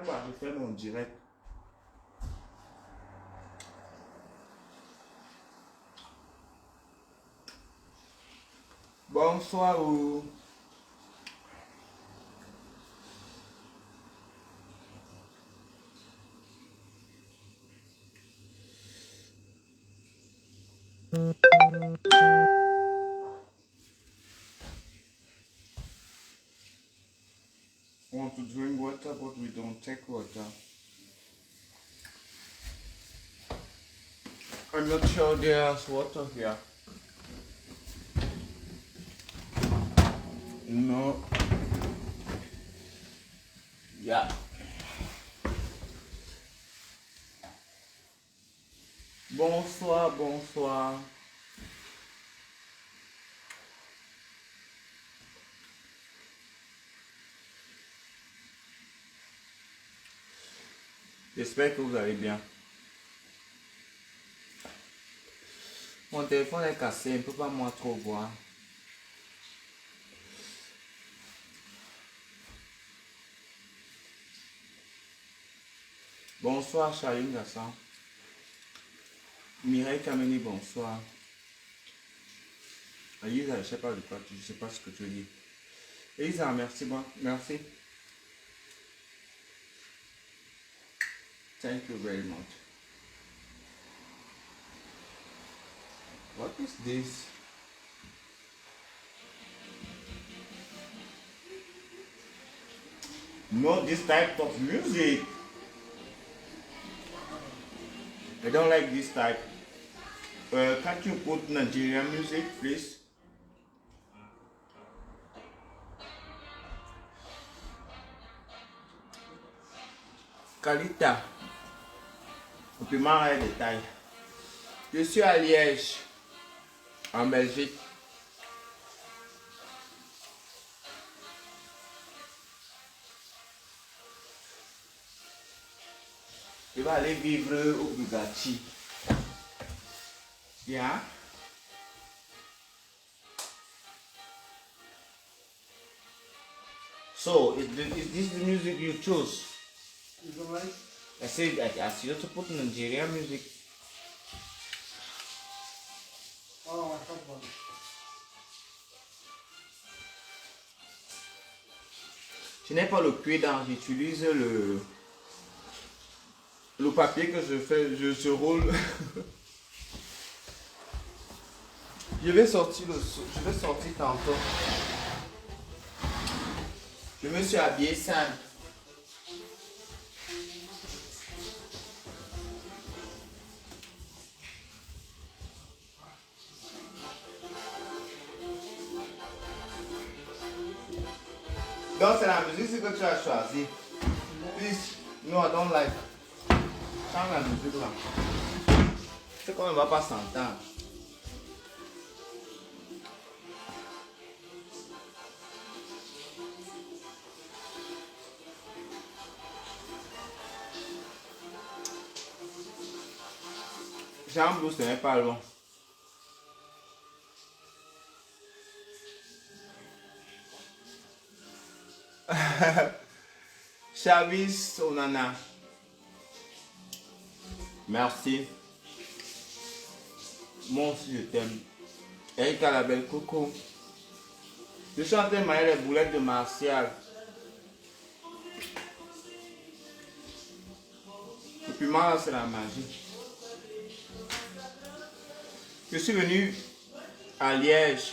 Je fais mon direct. Bonsoir. Want to drink water, but we don't take water. I'm not sure there's water here. No. Yeah. Bonsoir, bonsoir. J'espère que vous allez bien. Mon téléphone est cassé, il ne peut pas moi trop voir. Bonsoir Charline Gassan. Mireille Kameni, bonsoir. Elisa, je ne sais pas de quoi, je ne sais pas ce que tu dis. Elisa, merci, bon, merci. Thank you very much. What is this? Not this type of music. I don't like this type. Can't you put Nigerian music, please? Kalita. Le piment est de taille. Je suis à Liège, en Belgique. Je vais aller vivre au Bugatti. Yeah. So, is this the music you chose? You don't like? I said I asked you to put Nigerian music. Oh, I have one. Je n'ai pas le cuir-dent, j'utilise le papier que je fais, je roule. Je vais sortir tantôt. Je me suis habillé simple. Donc c'est la musique que tu as choisie. Please, no, I don't like. Change la musique là. C'est qu'on ne va pas s'entendre. Jean Blou, ce n'est pas long. Chavis Onana. Merci. Moi aussi je t'aime. Erika la belle coco. Je suis en train de manger les boulettes de Martial. Le piment là c'est la magie. Je suis venu à Liège.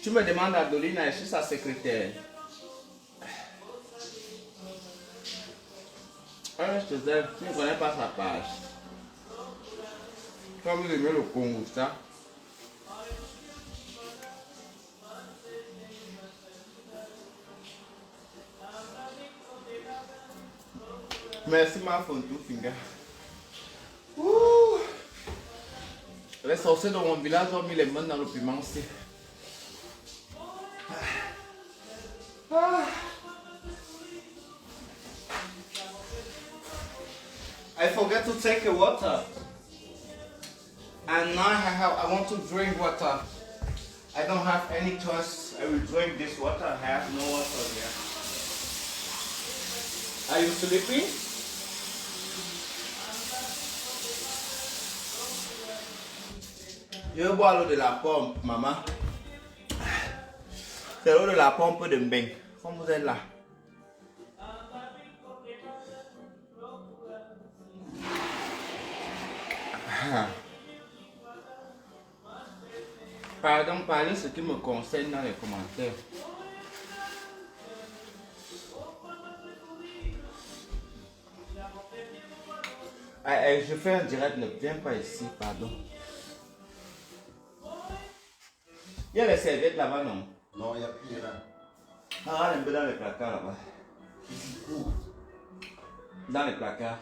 Tu me demandes à Dolina, je suis sa secrétaire. Je te dis, tu ne connais pas sa page. Quand vous aimez le Congo, ça. Merci ma Fontou Finger. Ouh. Les sorciers de mon village ont mis les mains dans le piment aussi. I forget to take a water. And now I want to drink water. I don't have any choice. I will drink this water. I have no water here. Are you sleeping? Je veux boire l'eau de la pompe, maman. C'est l'eau de la pompe de Mbeng. Comme vous êtes là. Pardon, parlez ce qui me concerne dans les commentaires. Je fais un direct, ne viens pas ici, pardon. Il y a les serviettes là-bas, non? Non, il n'y a plus rien. Ah, un peu dans les placards là-bas. Où? Dans les placards.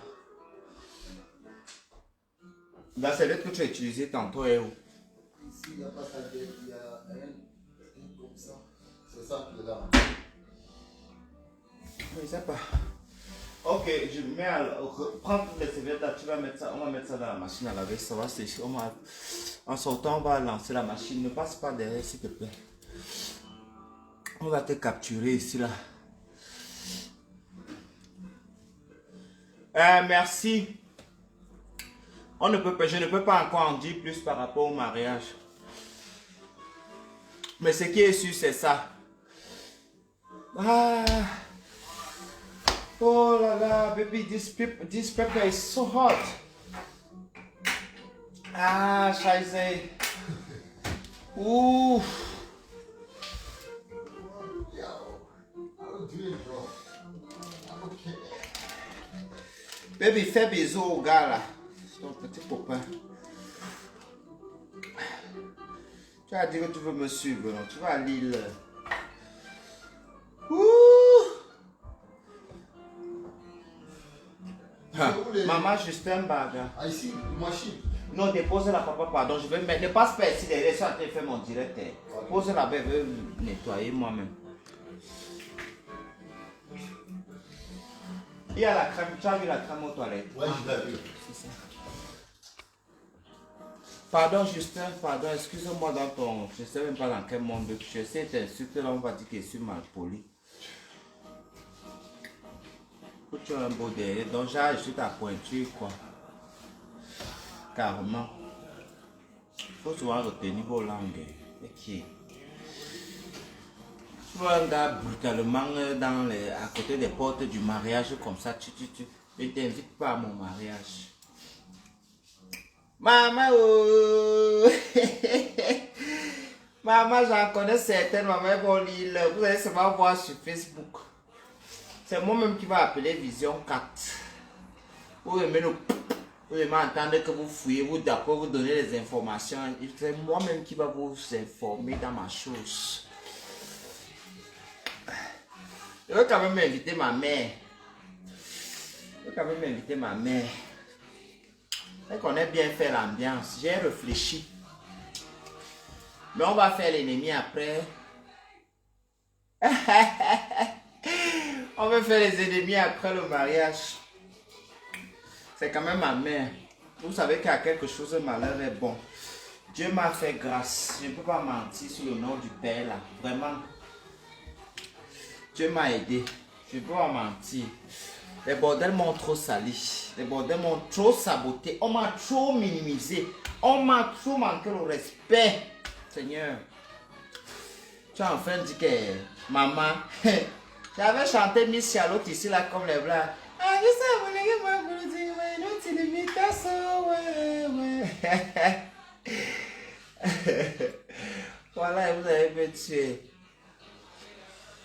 La serviette que tu as utilisée tantôt est où? Ici, il n'y a pas ça, il y a un comme ça. C'est ça qui est là. Je ne sais pas. Ok, je mets à prends toutes les serviettes là, tu vas mettre ça, on va mettre ça dans la machine à laver, ça va sécher. En sortant, on va lancer la machine. Ne passe pas derrière, s'il te plaît. On va te capturer ici là. Merci. Je ne peux pas encore en dire plus par rapport au mariage. Mais ce qui est sûr, c'est ça. Ah. Oh là là, baby, this pepper is so hot. Ah, scheiße. Ouh. Baby, fais bisous au gars là. Ton petit copain. Tu as dit que tu veux me suivre, non? Tu vas à Lille. Ouh. Maman, Justin Baga. Ah, ici, une machine. Non, dépose-la, papa, pardon. Je vais mettre. Ne passe pas ici derrière, ça te fait mon direct. Pose-la, je vais nettoyer moi-même. Il y a la crème. Tu as vu la crème aux toilettes? Ouais, je l'ai vu. C'est ça. Pardon, Justin, pardon, excuse-moi dans ton. Je ne sais même pas dans quel monde. Je sais t'insulter là, on va dire que je suis mal poli. Tu as un beau derrière, donc j'ai juste ta pointure quoi. Carrément. Il faut souvent retenir vos langues. Ok. Tu vois un gars brutalement à côté des portes du mariage comme ça, ne t'invite pas à mon mariage. Maman, oh. Maman, j'en connais certaines, maman, bon, vous allez seulement voir sur Facebook. C'est moi-même qui va appeler Vision 4. Vous aimez entendre que vous fouillez, vous d'accord, vous donnez les informations. C'est moi-même qui va vous informer dans ma chose. Je veux quand même inviter ma mère. Elle connaît bien faire l'ambiance. J'ai réfléchi. Mais on va faire l'ennemi après. On va faire les ennemis après le mariage. C'est quand même ma mère. Vous savez qu'il y a quelque chose de malheur est bon. Dieu m'a fait grâce. Je ne peux pas mentir sur le nom du Père là. Vraiment. Dieu m'a aidé. Je ne peux pas mentir. Les bordels m'ont trop sali. Les bordels m'ont trop saboté. On m'a trop minimisé. On m'a trop manqué le respect. Seigneur. Tu as enfin dit que maman. J'avais chanté Miss Charlotte ici là comme les blancs. Ah, je sais, vous n'avez pas voulu dire, mais non, tu l'imites ça, ouais. Voilà, vous avez fait tuer.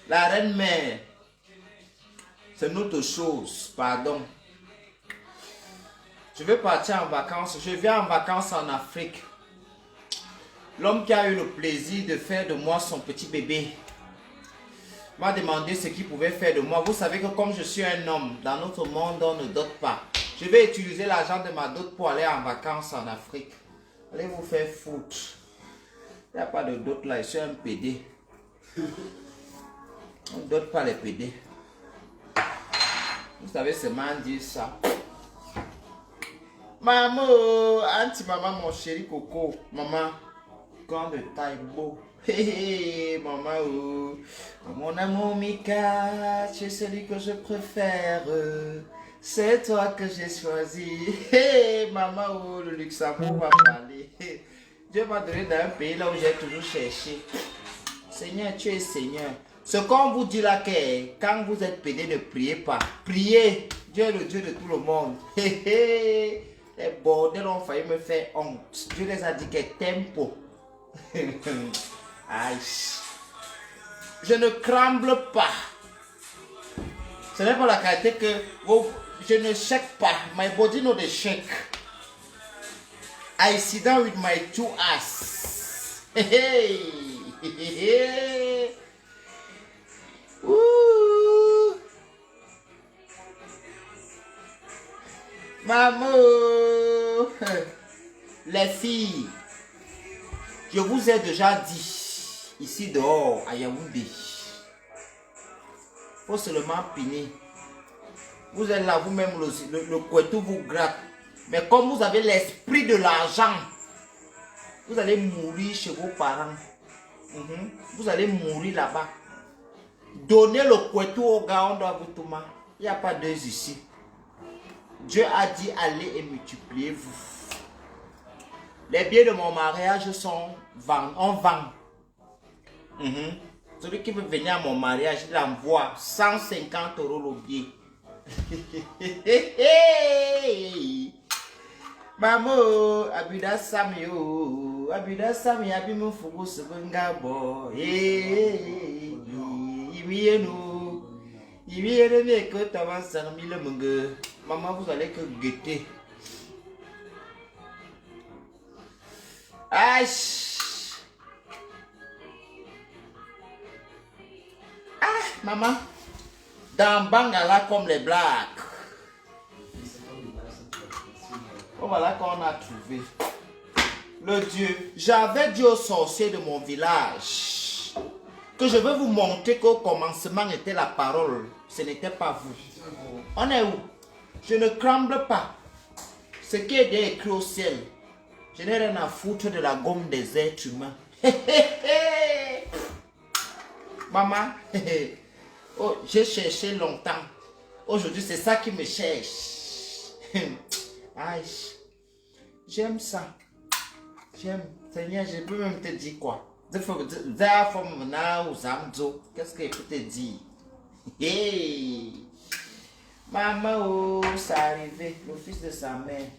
La reine mère, c'est une autre chose, pardon. Je vais partir en vacances, je viens en vacances en Afrique. L'homme qui a eu le plaisir de faire de moi son petit bébé m'a demandé ce qu'il pouvait faire de moi. Vous savez que comme je suis un homme, dans notre monde, on ne dote pas. Je vais utiliser l'argent de ma dot pour aller en vacances en Afrique. Allez vous faire foutre. Il n'y a pas de dot là, je suis un PD. On ne dote pas les PD. Vous savez seulement dire ça. Maman, anti-maman, mon chéri coco. Maman, grande taille, beau. Hé, hé, maman, oh. Mon amour Mika, tu es celui que je préfère. C'est toi que j'ai choisi. Hé, maman, oh, le Luxembourg va parler. Dieu m'a donné dans un pays là où j'ai toujours cherché. Seigneur, tu es Seigneur. Ce qu'on vous dit là, que quand vous êtes pédé, ne priez pas. Priez. Dieu est le Dieu de tout le monde. Hé, hé. Les bordels ont failli me faire honte. Dieu les a dit que tempo. Aïe. Je ne tremble pas. Ce n'est pas la qualité que je ne shake pas. My body no dey shake. I sit down with my two ass. Hey, hey. Hey, hey. Ouh. Maman, les filles, je vous ai déjà dit, ici dehors, à Yaoundé, faut seulement piner. Vous êtes là, vous-même, le couteau vous gratte. Mais comme vous avez l'esprit de l'argent, vous allez mourir chez vos parents. Vous allez mourir là-bas. Donnez le couteau au gars, on doit vous tomber. Il n'y a pas deux ici. Dieu a dit allez et multipliez-vous. Les billets de mon mariage sont en vente. Celui qui veut venir à mon mariage, il envoie 150 € le billet. Maman, Abida Samio, Abida Sami, Abimu Fugu Subungabo. Maman, vous allez que guetter. Aïe. Ah, maman. Dans Bangala comme les blacks. Oh, voilà qu'on a trouvé. Le Dieu. J'avais dit aux sorciers de mon village que je veux vous montrer qu'au commencement était la parole. Ce n'était pas vous. On est où? Je ne tremble pas. Ce qui est écrit au ciel. Je n'ai rien à foutre de la gomme des êtres humains. Maman, oh, j'ai cherché longtemps. Aujourd'hui, c'est ça qui me cherche. Aïe, j'aime ça. J'aime. Seigneur, je peux même te dire quoi? Qu'est-ce que je peux te dire? Hey. Maman, oh, ça arrivé. Le fils de sa mère.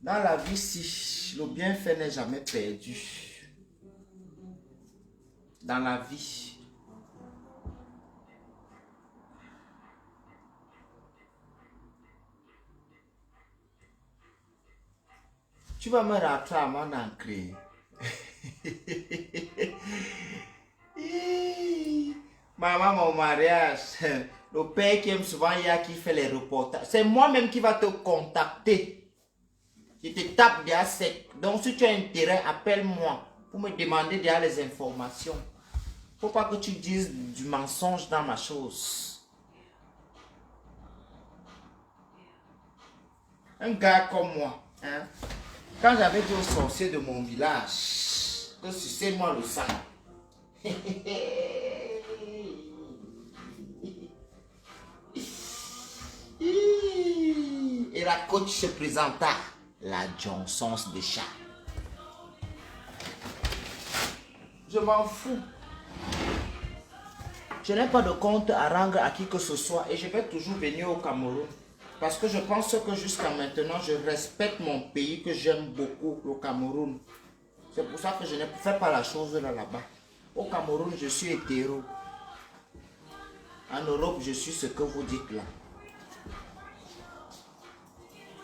Dans la vie, si le bienfait n'est jamais perdu. Dans la vie. Tu vas me rattraper à mon ancré. Maman, mon mariage. Le père qui aime souvent, il y a qui fait les reportages. C'est moi-même qui va te contacter. Je te tape déjà sec. Donc, si tu as intérêt, appelle-moi pour me demander déjà les informations. Faut pas que tu dises du mensonge dans ma chose. Un gars comme moi, hein, quand j'avais dit aux sorciers de mon village que sucez-moi le sang. Et la coach se présenta. La Johnson de chat. Je m'en fous. Je n'ai pas de compte à rendre à qui que ce soit et je vais toujours venir au Cameroun. Parce que je pense que jusqu'à maintenant, je respecte mon pays que j'aime beaucoup, le Cameroun. C'est pour ça que je ne fais pas la chose là-bas. Au Cameroun, je suis hétéro. En Europe, je suis ce que vous dites là.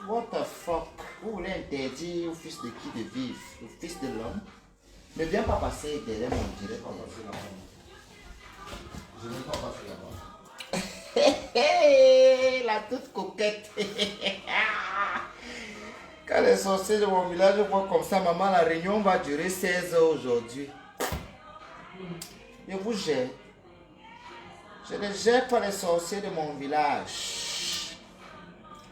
What the fuck? Vous voulez interdire au fils de qui de vivre? Au fils de l'homme? Ne viens pas passer derrière mon direct. Je ne vais pas passer là-bas. La toute coquette. Quand les sorciers de mon village voient comme ça, maman, la réunion va durer 16 heures aujourd'hui. Je vous gère. Je ne gère pas les sorciers de mon village.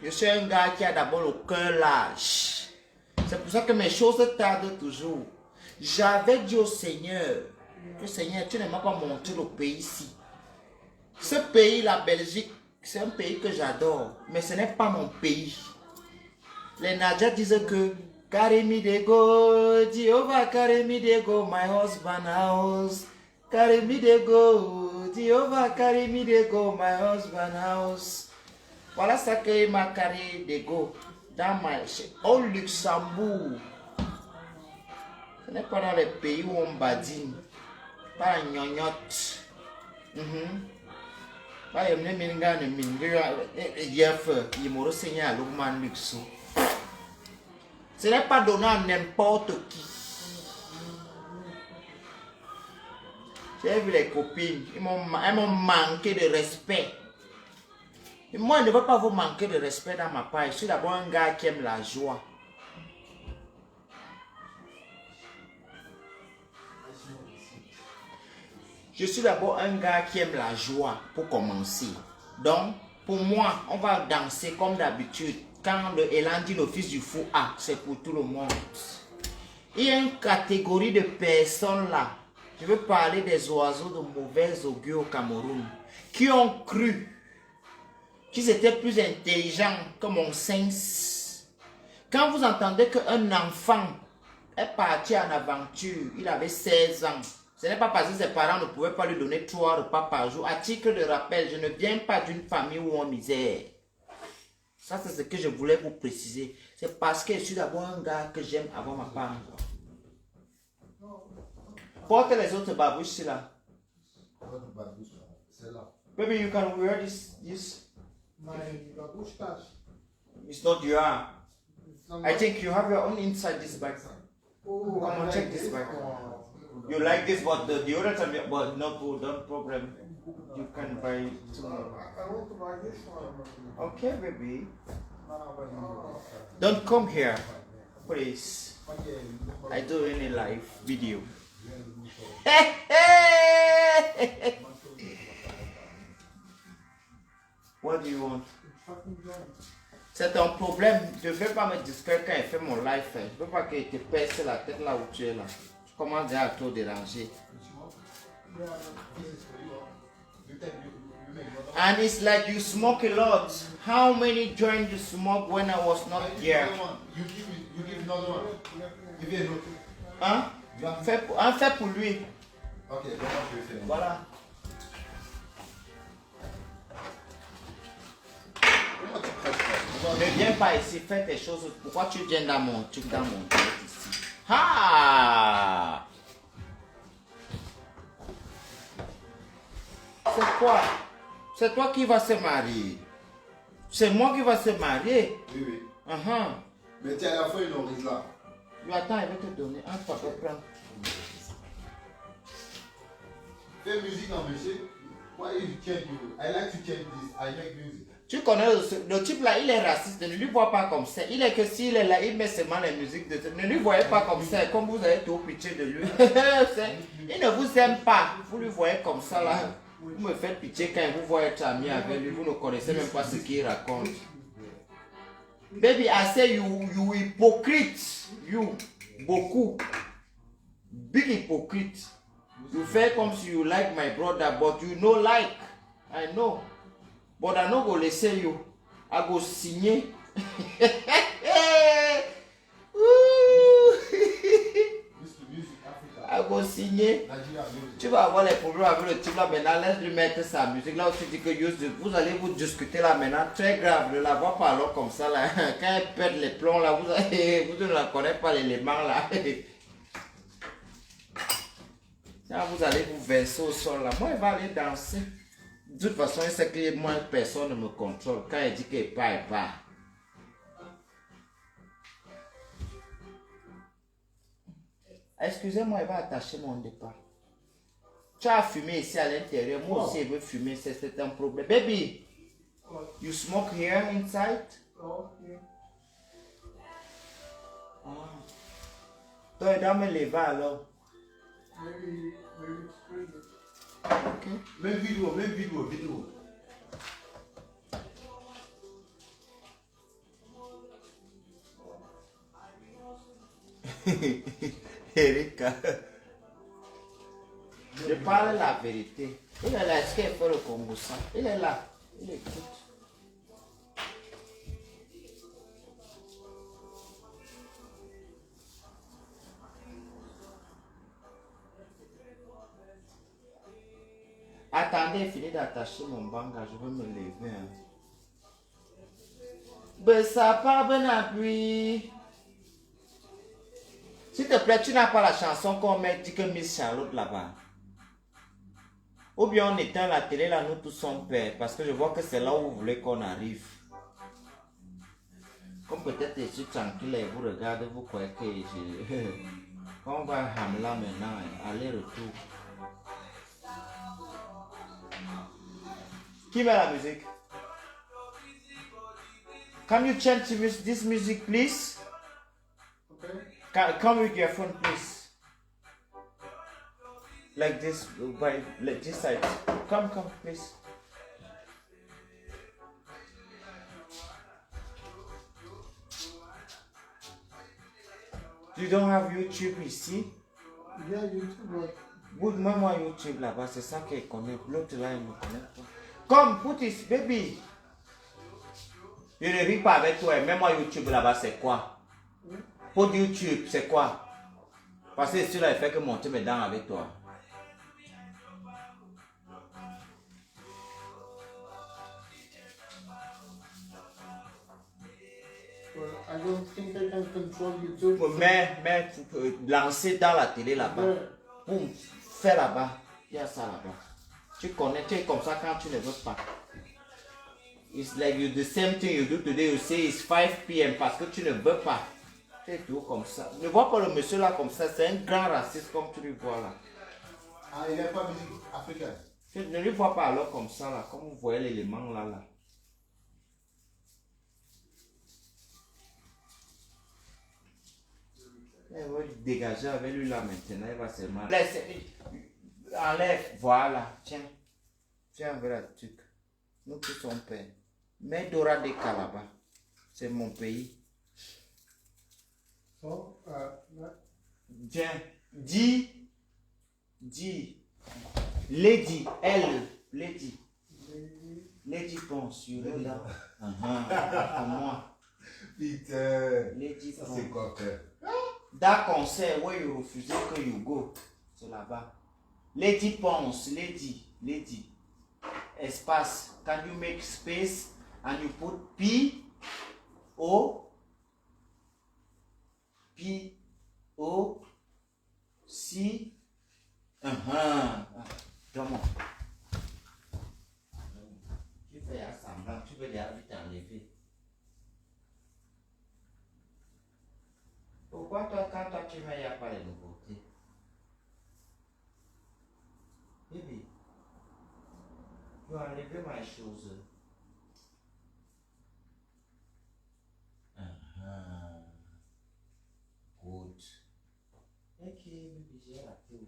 Je suis un gars qui a d'abord le cœur lâche. C'est pour ça que mes choses tardent toujours. J'avais dit au Seigneur, que Seigneur, tu ne m'as pas montré le pays ici. Ce pays, la Belgique, c'est un pays que j'adore, mais ce n'est pas mon pays. Les Nadja disent que carry me dey go, Jehovah carry me dey go, my husband house. Carry me dey go, Jehovah carry me dey go, my husband house. Voilà ça qu'il m'a carré de go au Luxembourg. Ce n'est pas dans les pays où on badine. Pas la gnognotte. Pas les minga ne minga yef yimoro seigneur l'ougman luxo. Ce n'est pas donné à n'importe qui. J'ai vu les copines, elles m'ont manqué de respect. Et moi, je ne veux pas vous manquer de respect dans ma part. Je suis d'abord un gars qui aime la joie. Je suis d'abord un gars qui aime la joie pour commencer. Donc, pour moi, on va danser comme d'habitude. Quand le Elan dit le fils du fou A, c'est pour tout le monde. Il y a une catégorie de personnes là. Je veux parler des oiseaux de mauvais augure au Cameroun. Qui ont cru qu'ils étaient plus intelligents que mon sens. Quand vous entendez qu'un enfant est parti en aventure, il avait 16 ans. Ce n'est pas parce que ses parents ne pouvaient pas lui donner 3 repas par jour. À titre de rappel, je ne viens pas d'une famille où on misère. Ça, c'est ce que je voulais vous préciser. C'est parce que je suis d'abord un gars que j'aime avoir ma part. Porte les autres babouches, c'est là. Baby, you can wear this. My babouche cash. It's not your. I think you have your own inside this bag. Oh, Come on, check this bag. You like this, but the other time, but no problem. You can buy tomorrow. I want to buy this one. Okay, baby. Don't come here, please. I do any live video. What do you want? C'est ton problème. Je ne vais pas me distraire quand il fait mon live. Je ne veux pas qu'il te perce la tête là où tu es là. Tu commences déjà à te déranger. And it's like you smoke a lot. How many joined you smoke when I was not here? You give another one. Give me another. Hein? Fais pour lui. Ok, donc je vais faire. Voilà. Ne viens pas ici, fais tes choses. Pourquoi tu viens dans mon truc, dans mon truc ici? Ah! C'est quoi? C'est toi qui vas se marier. C'est moi qui va se marier. Oui, oui. Uh-huh. Mais tu as à la fois une oreille là. Oui, attends, il va te donner. Un papa, prends. Fais musique en monsieur. Why you change you? I like to change this. I make music. Tu connais le type là, il est raciste. Ne lui vois pas comme ça. Il est que s'il est là, il met seulement les musiques de... Ne lui voyez pas comme ça, comme vous avez tout pitié de lui. Il ne vous aime pas. Vous lui voyez comme ça là. Vous me faites pitié quand vous voyez être ami avec lui. Vous ne connaissez même pas ce qu'il raconte. Baby, I say you hypocrite. You. Beaucoup. Big hypocrite. You feel comme si you like my brother, but you know like. I know. But I no go listen you. I go signer. I go signer. Tu vas avoir les problèmes avec le type là maintenant. Laisse-lui mettre sa musique. Là où tu dis que vous allez vous discuter là maintenant. Très grave. Ne la vois pas alors comme ça là. Quand elle perd les plombs là, vous ne la connaissez pas l'élément là. Quand vous allez vous verser au sol là. Moi, elle va aller danser. De toute façon, il sait que moi, personne ne me contrôle. Quand elle dit qu'elle part, elle part. Excusez-moi, elle va attacher mon départ. Tu as fumé ici à l'intérieur. Moi aussi, je veux fumer. C'est un problème. Baby, you smoke here inside? Ah. Toi, elle doit me lever alors. Okay. Même vidéo. Erika. Je parle la vérité. Il est là, est-ce qu'il fait le Congo ça? Il est là, il écoute. Attendez, finis d'attacher mon banga, je vais me lever. Hein. Ben ça part ben appui. S'il te plaît, tu n'as pas la chanson qu'on met dit que Miss Charlotte là-bas. Ou bien on éteint la télé là, nous tous sommes pères. Parce que je vois que c'est là où vous voulez qu'on arrive. Comme peut-être je suis tranquille et vous regardez, vous croyez que je... Quand on va à Hamla maintenant, aller-retour. Qui met la musique? Can you change this music, please? Okay. Come with your phone, please. Like this, like this side. Come, please. You don't have YouTube ici? Il y a YouTube, ouais. Good, moi YouTube là-bas, c'est ça qu'il connaît. L'autre là, il ne connaît pas. Come, put it, baby. Je ne ris pas avec toi. Mets-moi YouTube là-bas, c'est quoi? Pour YouTube, c'est quoi? Parce que celui-là, il fait que monter mes dents avec toi. I don't think I can control YouTube. Mais lancer dans la télé là-bas. Ouais. Boum, fais là-bas. Il y a ça là-bas. Tu connais, tu es comme ça quand tu ne veux pas. It's like you, the same thing you do today. You say it's 5 p.m. parce que tu ne veux pas. C'est tout comme ça. Ne vois pas le monsieur là comme ça. C'est un grand raciste comme tu le vois là. Ah, il n'y a pas de musique africaine. Ne le vois pas alors comme ça là. Comme vous voyez l'élément là. Il va dégager avec lui là maintenant. Il va se marier. Laisse, enlève. Voilà. Tiens. Tiens avec la truc. Nous tous sommes pères. Mets Dora de Calabar. C'est mon pays. So, Tiens. Dis. Lady. Elle. Lady. Lady pense. You know là. Comme moi. Putain. Lady Ça, pense. c'est quoi faire? That concert where you refuse que you go. C'est là-bas. Lady pense. Lady. Espace. Can you make space and you put P-O-C. Comment? Tu fais un semblant, tu veux déjà vite enlever. Pourquoi toi, quand toi tu mets, il n'y a pas les nouveautés? Baby, tu as enlevé ma chose. Good. Ok, baby, j'ai raté.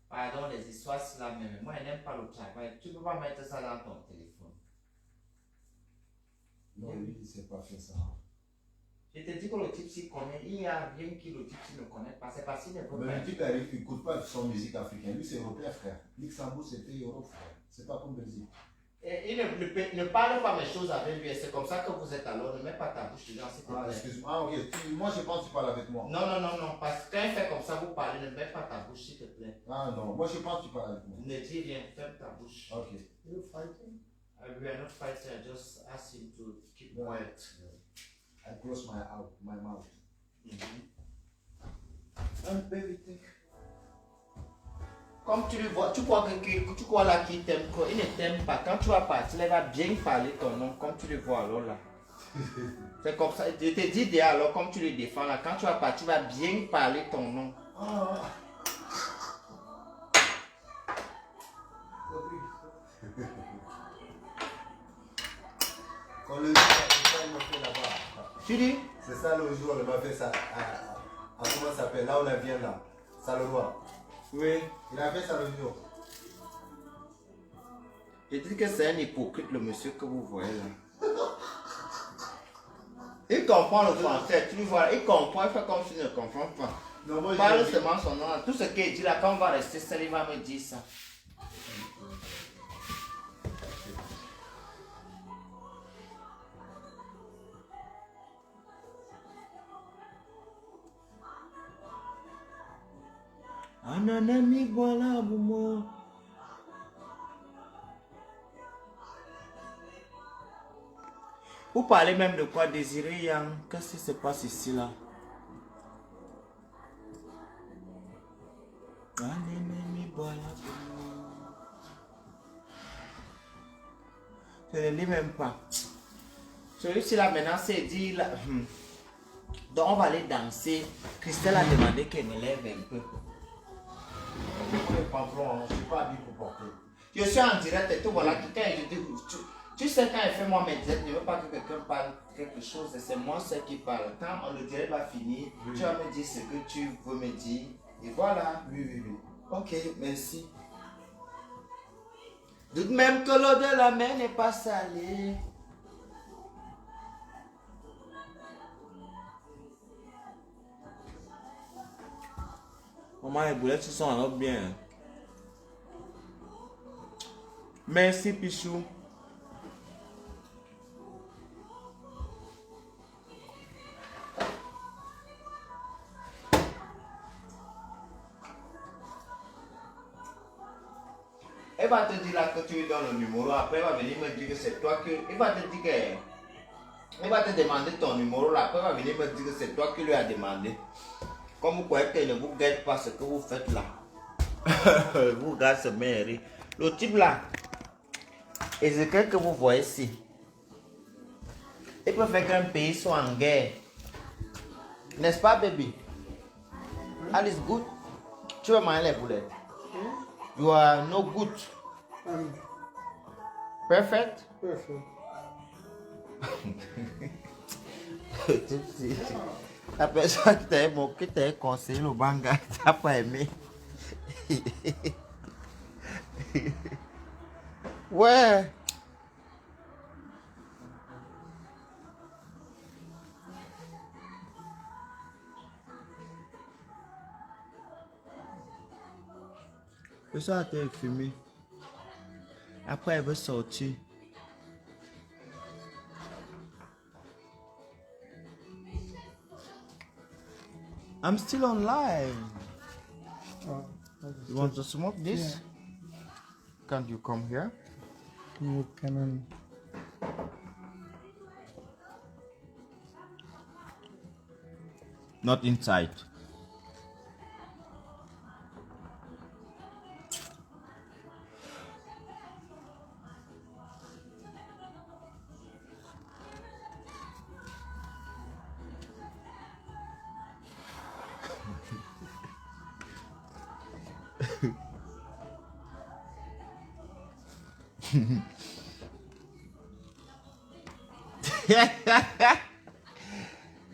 Pardon, les histoires, c'est la même. Moi, je n'aime pas le travail. Tu ne peux pas mettre ça dans ton téléphone. Non, lui, il ne sait pas faire ça. Je te dis que le type s'y connaît. Il y a rien qui le type s'y ne connaît pas. C'est parce qu'il ne peut Mais pas. le type arrive, il n'écoute pas son musique africaine. Lui, c'est européen, frère. Luxembourg, c'est pays Europe, frère. C'est pas comme Belgique. Et il ne parle pas mes choses avec lui. C'est comme ça que vous êtes alors. Ne mets pas ta bouche dedans, s'il te plaît. Ah, excuse-moi. Ah, ok. Moi, je pense que tu parles avec moi. Non. Parce que quand il fait comme ça, vous parlez. Ne mets pas ta bouche, s'il te plaît. Ah, non. Moi, je pense que tu parles avec moi. Ne dis rien. Ferme ta bouche. Ok. You're fighting? We are not fighting. I just ask him to keep quiet. I close my mouth. Baby, comme tu le vois, tu crois là qu'il t'aime, il ne t'aime pas. Quand tu vas partir, il va bien parler ton nom, comme tu le vois alors là. C'est comme ça, je te dis déjà alors, comme tu le défends là, quand tu vas partir, il va bien parler ton nom. Ah. Quand le jour, il m'a fait là-bas. Tu dis? C'est ça le jour, il m'a fait ça. Comment ça s'appelle? Là, on a vient là. Ça le voit. Oui. Il a fait ça le jour. Je dis que c'est un hypocrite le monsieur que vous voyez là. Il comprend le français, tu vois, il comprend, il fait comme s'il ne comprend pas. Non, moi, Parle seulement son nom. Tout ce qu'il dit là, quand on va rester seul, il va me dire ça. Un ami, voilà, moi. Vous parlez même de quoi, Désiré Yang? Qu'est-ce qui se passe ici là? Un ennemi, voilà. Je ne lis même pas. Celui-ci là maintenant c'est dit là. Donc on va aller danser. Christelle a demandé qu'elle me lève un peu. Je suis pas habillé pour porter. Je suis en direct et tout voilà. Tu sais quand elle fait moi mes directs, je ne veux pas que quelqu'un parle quelque chose. C'est moi seul qui parle. Quand le direct va finir, tu vas me dire ce que tu veux me dire. Et voilà. Oui. Ok, merci. Doute même que l'eau de la mer n'est pas salée. Maman, les boulettes sont alors bien. Merci, Pichou. Elle va te dire là que tu lui donnes le numéro. Après, elle va venir me dire que c'est toi que. Elle va te dire que. Elle va te demander ton numéro là. Après, elle va venir me dire que c'est toi qui lui as demandé. Comme vous croyez qu'elle ne vous guette pas ce que vous faites là. Vous regardez ce mairie. Le type là. Et c'est que vous voyez ici. Il peut faire qu'un pays soit en guerre. N'est-ce pas, baby? All is good. Tu veux manger les boulettes? You are no good. Perfect? Perfect. La personne qui t'a moqué, t'a conseillé le banga, t'as pas aimé. Ouais. Le soir, t'es fumé. Après, elle veut sortir. I'm still on live. You want to smoke this? Yeah. Can't you come here? You can. Not inside.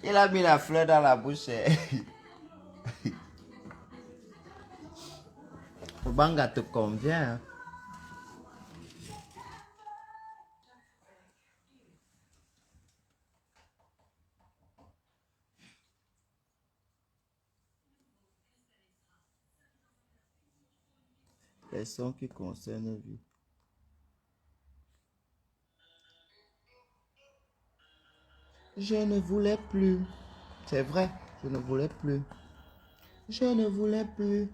Il a mis la fleur dans la bouche. Le banga te convient. Hein? Les sons qui concernent vie. Je ne voulais plus. C'est vrai, je ne voulais plus. Je ne voulais plus.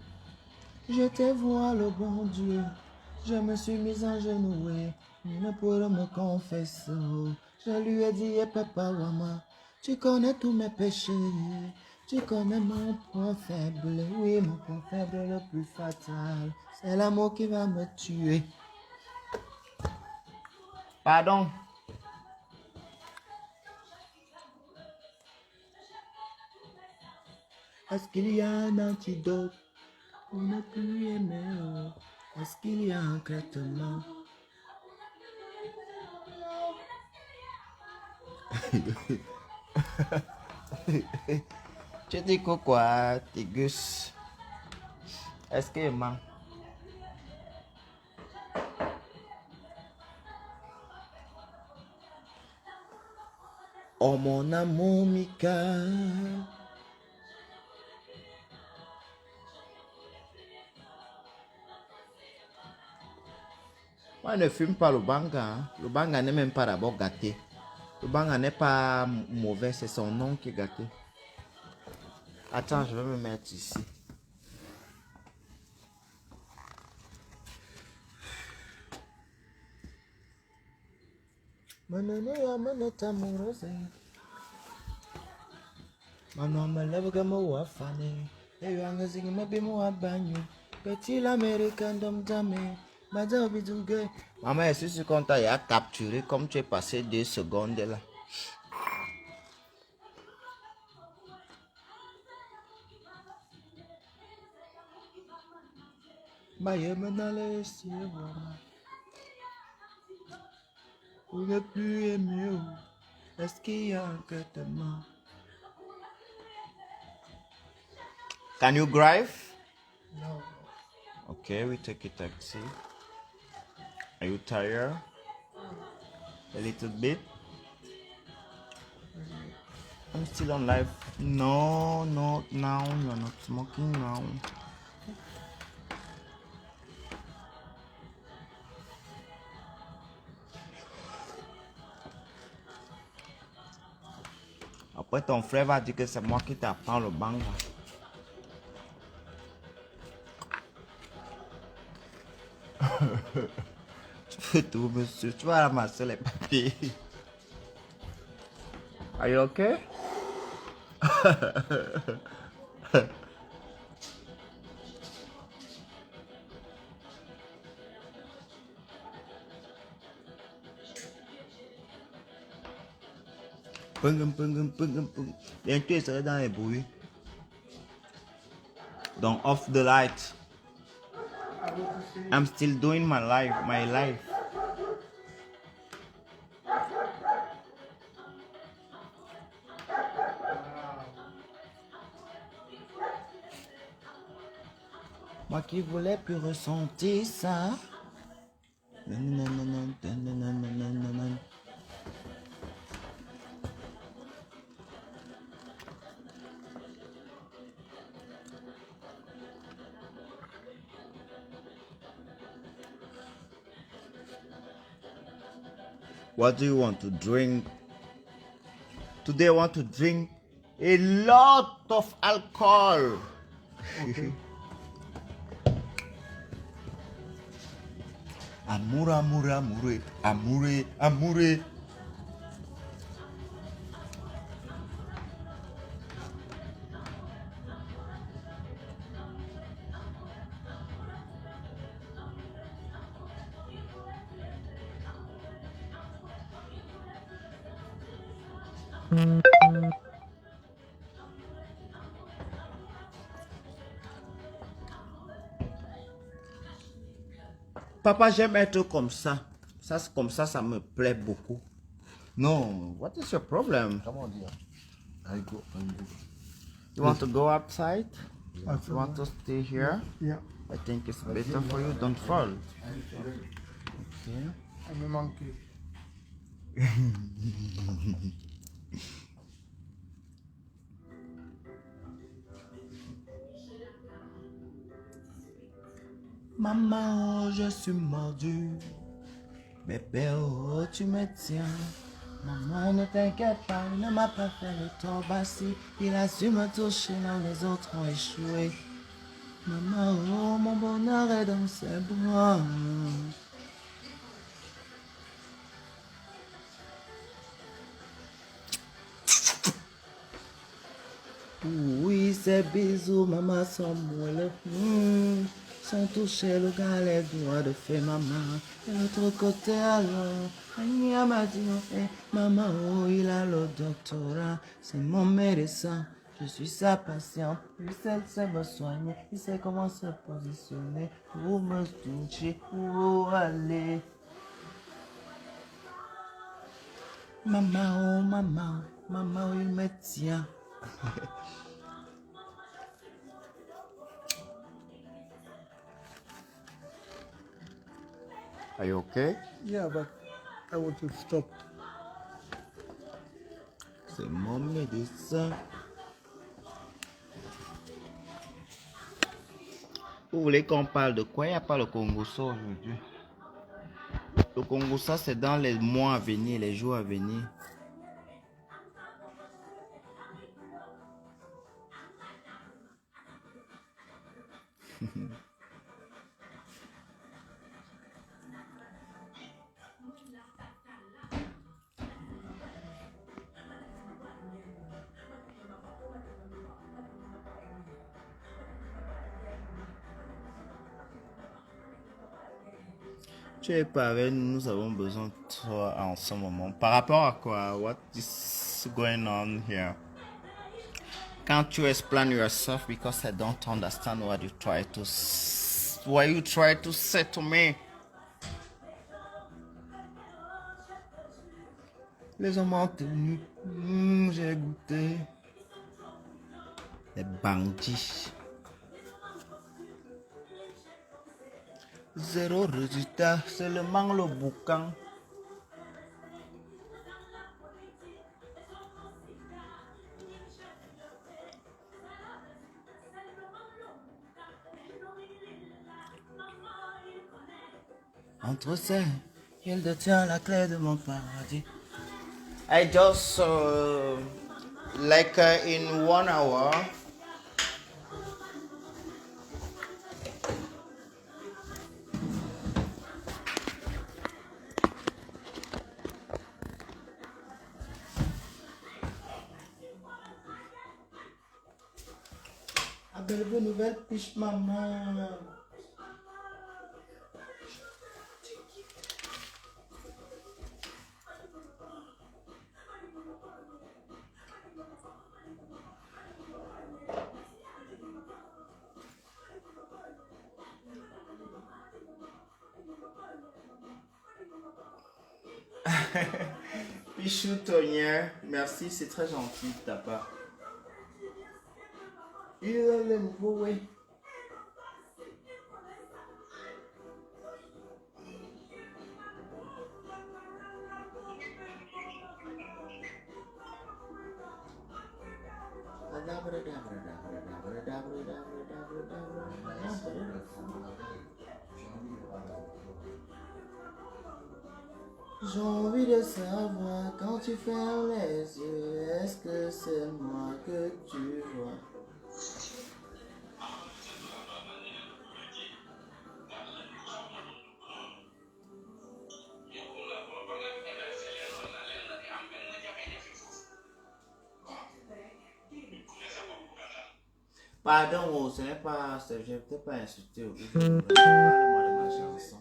Je te vois, le bon Dieu. Je me suis mise en genoux. Il ne pourra me confesser. Je lui ai dit, papa, maman, tu connais tous mes péchés. Tu connais mon point faible. Oui, mon point faible le plus fatal. C'est l'amour qui va me tuer. Pardon. Est-ce qu'il y a un antidote pour ne plus aimer? Est-ce qu'il y a un traitement? Tu dis quoi, Tigus? Est-ce qu'il manque? Oh mon amour Mika. Moi, je ne fume pas le banga. Hein. Le banga n'est même pas d'abord gâté. Le banga n'est pas mauvais, c'est son nom qui est gâté. Attends, je vais me mettre ici. Manana ya manata amoureuse. Mano me lève comme au affané. Et yo angazing me bimo abanyu. Petit l'américain d'homme damé. Madame bidougue. Maman, est-ce que tu comptes à capturer comme tu es passé 2 secondes là? Maye menale si voilà. Où le plus est mieux. Est-ce qu'il y a un que demain? Can you drive? No. Okay, we take a taxi. Are you tired? A little bit? I'm still on live. No, not now. You're not smoking now. Après, ton frère va dire que c'est moi qui t'apprends le banga. Tu fais tout, monsieur. Tu vas ramasser les papiers. Are you okay? Pungum, pungum, pungum, pungum. Bientôt, il serait dans les bruits. Donc, off the light. I'm still doing my life. Moi qui voulais plus ressentir ça. What do you want to drink? Today I want to drink a lot of alcohol. Okay. Amour, amour, amoureux, amoureux, amoureux. Papa, j'aime être comme ça. Comme ça me plaît beaucoup. No, what is your problem? Come on, dear. I go. You want to go outside? Yeah. You want to stay here? Yeah. I think it's better for you. Don't fall. Okay. I'm a monkey. Maman, je suis mordu. Bébé, oh, tu me tiens. Maman, ne t'inquiète pas, il ne m'a pas fait le tort. Bassi, il a su me toucher là où les autres ont échoué. Maman, oh, mon bonheur est dans ses bras. Oui, ces bisous, maman, sont moelleux. Sans toucher le gars, les doigts de fée, maman. De l'autre côté, alors, Ania m'a dit, maman, oh, il a le doctorat. C'est mon médecin, je suis sa patiente. Il sait me soigner, il sait comment se positionner. Pour me toucher, où aller. Maman, oh, maman, maman, il me tient. Are you okay? Yeah, but I want to stop. C'est mon médecin. Vous voulez qu'on parle de quoi? Il n'y a pas le Congo-ça aujourd'hui. Le Congo-ça, c'est dans les mois à venir, les jours à venir. Tu es pas avec nous, nous avons besoin de toi en ce moment. Par rapport à quoi? What is going on here? Can't you explain yourself because I don't understand what you try to say to me? Les hommes ont tenu, j'ai goûté. Les bandits. Zéro résultat, seulement le boucan. Entre ses, il détient la clé de mon paradis. I just in 1 hour. Belle nouvelle piche maman. Pichou Tonnière, merci, c'est très gentil de ta part. Il est le nouveau, oui. J'ai envie de savoir quand tu fermes les yeux, est-ce que c'est moi que tu vois? Pardon, ce n'est pas, je ne t'ai pas insulté. Parle-moi de ma chanson.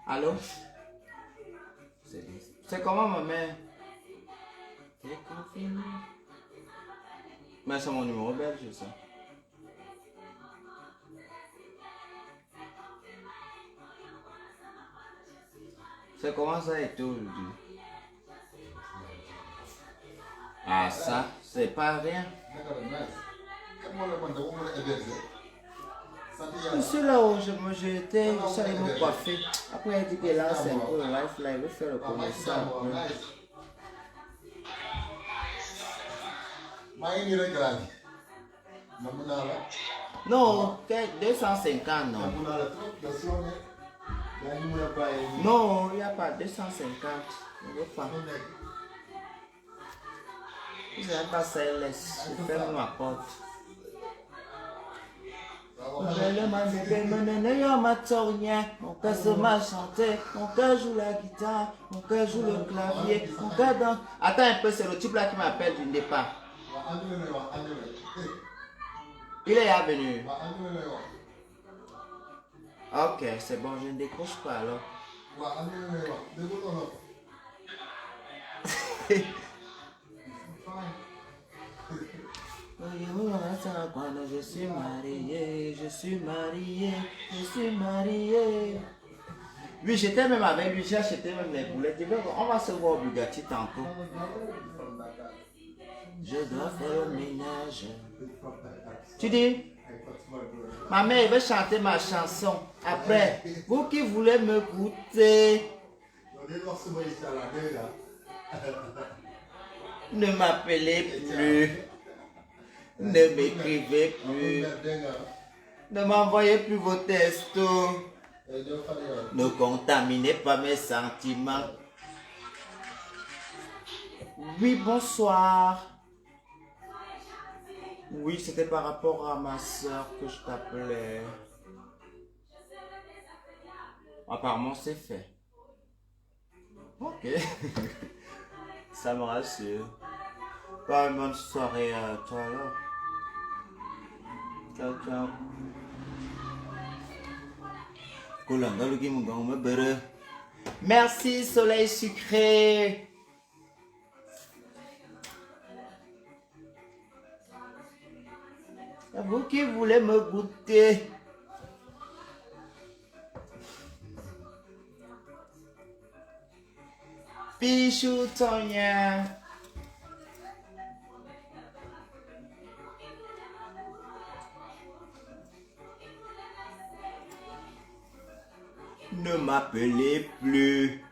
Allô? C'est comment ma mère? Mais c'est mon numéro belge, ça. C'est comment ça a été aujourd'hui? Ah, ça, c'est pas rien. Je suis là où j'étais, je suis allé me coiffer. Après, elle dit que là, c'est un peu le life là, il veut faire le commerçant. Non, 250, non. Non, il n'y a pas 250. Je ne veux pas. Je n'aime pas ça, laisse. Je ferme ma porte. Mon cœur se m'a chanté, mon cœur joue la guitare, mon cœur joue le clavier, mon cœur danse. Attends un peu, c'est le type là qui m'appelle du départ. Il est venu. Ok, c'est bon, je ne décroche pas alors. Je suis marié, je suis marié, je suis marié. Oui, j'étais même avec lui, j'ai acheté même les boulettes. On va se voir au Bugatti tantôt. Je dois faire le ménage. Tu dis? Ma mère veut chanter ma chanson. Après, vous qui voulez me goûter, ne m'appelez plus. Ne m'écrivez plus. Ne m'envoyez plus vos textos. Ne contaminez pas mes sentiments. Oui, bonsoir. Oui, c'était par rapport à ma soeur que je t'appelais. Apparemment, c'est fait. Ok. Ça me rassure. Pas une bonne soirée à toi alors. Ciao, ciao. Merci, soleil sucré. Vous qui voulez me goûter. Pichou Tonya. Ne m'appelez plus.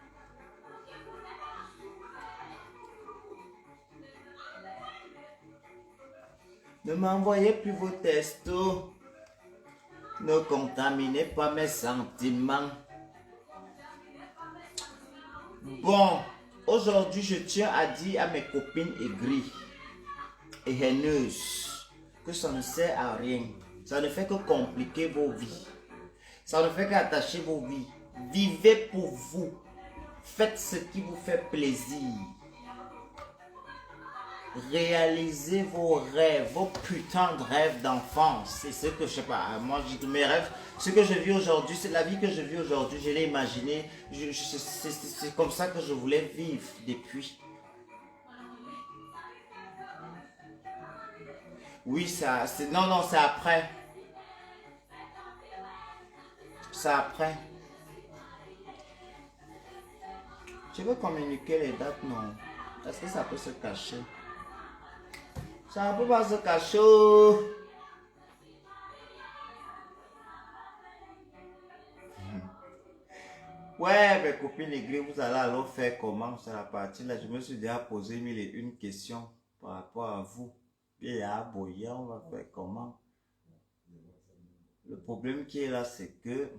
Ne m'envoyez plus vos textos. Ne contaminez pas mes sentiments. Bon, aujourd'hui, je tiens à dire à mes copines aigries et haineuses que ça ne sert à rien. Ça ne fait que compliquer vos vies. Ça ne fait qu'attacher vos vies. Vivez pour vous. Faites ce qui vous fait plaisir. Réalisez vos rêves, vos putains de rêves d'enfance. C'est ce que je sais pas. Moi, je dis mes rêves. Ce que je vis aujourd'hui, c'est la vie que je vis aujourd'hui. Je l'ai imaginé. C'est comme ça que je voulais vivre depuis. Oui, ça. Non, c'est après. C'est après. Je veux communiquer les dates, non. Est-ce que ça peut se cacher? Ça ne peut pas se cacher. Ouais, mes copines aigries, vous allez alors faire comment? C'est la partie là. Je me suis déjà posé mille et une questions par rapport à vous. Et à Boya, on va faire comment? Le problème qui est là, c'est que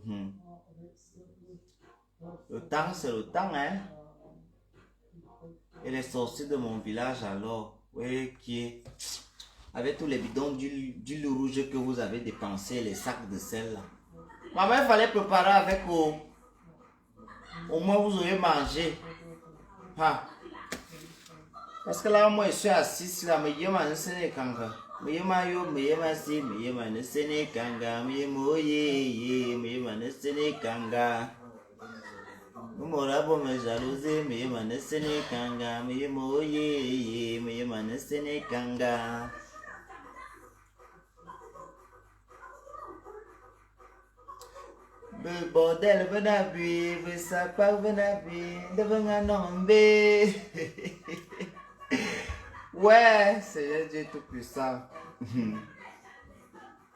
le temps, c'est le temps, hein? Et les sorciers de mon village, alors, oui, qui est avec tous les bidons d'huile rouge que vous avez dépensé, les sacs de sel là. Maman, il fallait préparer avec au moins vous aurez mangé. Ah. Parce que là, moi, je suis assis là, mais je m'en sais kanga. Mais je m'en sais, mais je m'en sais kanga, mais je m'en sais kanga. Nous m'aurons me jalouser, mais je m'en sais kanga, mais je m'en sais kanga. Le bordel venabi, le sapin venabi, devant un homme. Ouais, Seigneur Dieu Tout-Puissant.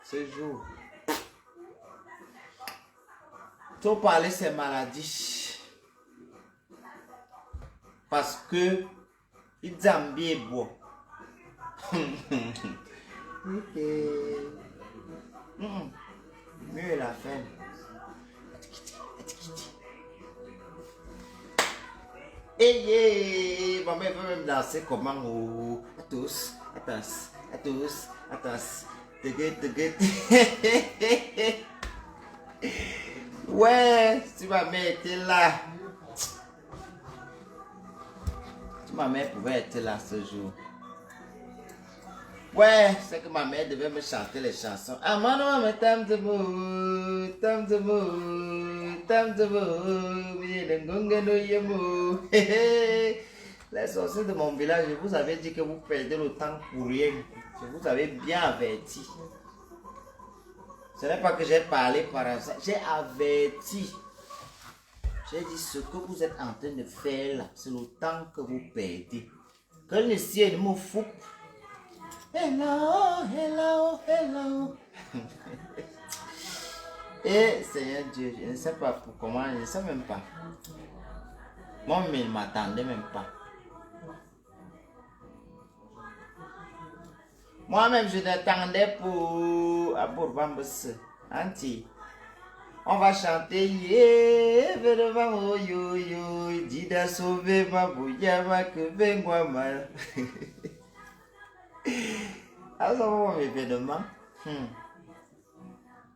Ce jour. Trop parler ces maladies. Parce que il zambie bois. Ok. Mieux la fin. Hey, maman veut même danser comment? Oh, à tous, à tous, à tous, à tous. Ouais, si ma mère était là. Si ma mère pouvait être là ce jour. Ouais, c'est que ma mère devait me chanter les chansons. Ah, maman, mais t'aimes de vous, t'aimes de vous, t'aimes de vous, les sorciers de mon village, je vous avais dit que vous perdez le temps pour rien. Je vous avais bien averti. Ce n'est pas que j'ai parlé par hasard, j'ai averti. J'ai dit ce que vous êtes en train de faire là, c'est le temps que vous perdez. Que le ciel me fout. Hello, hello, hello. Et Seigneur Dieu, je ne sais pas pour comment, je ne sais même pas. Moi, mais il ne m'attendait même pas. Moi-même, je t'attendais pour Bambus. Anti. On va chanter yeah, vedevant yo yo, Dida sauvé ma bouilla ma que bengwa mal. Ah, ça va mon événement.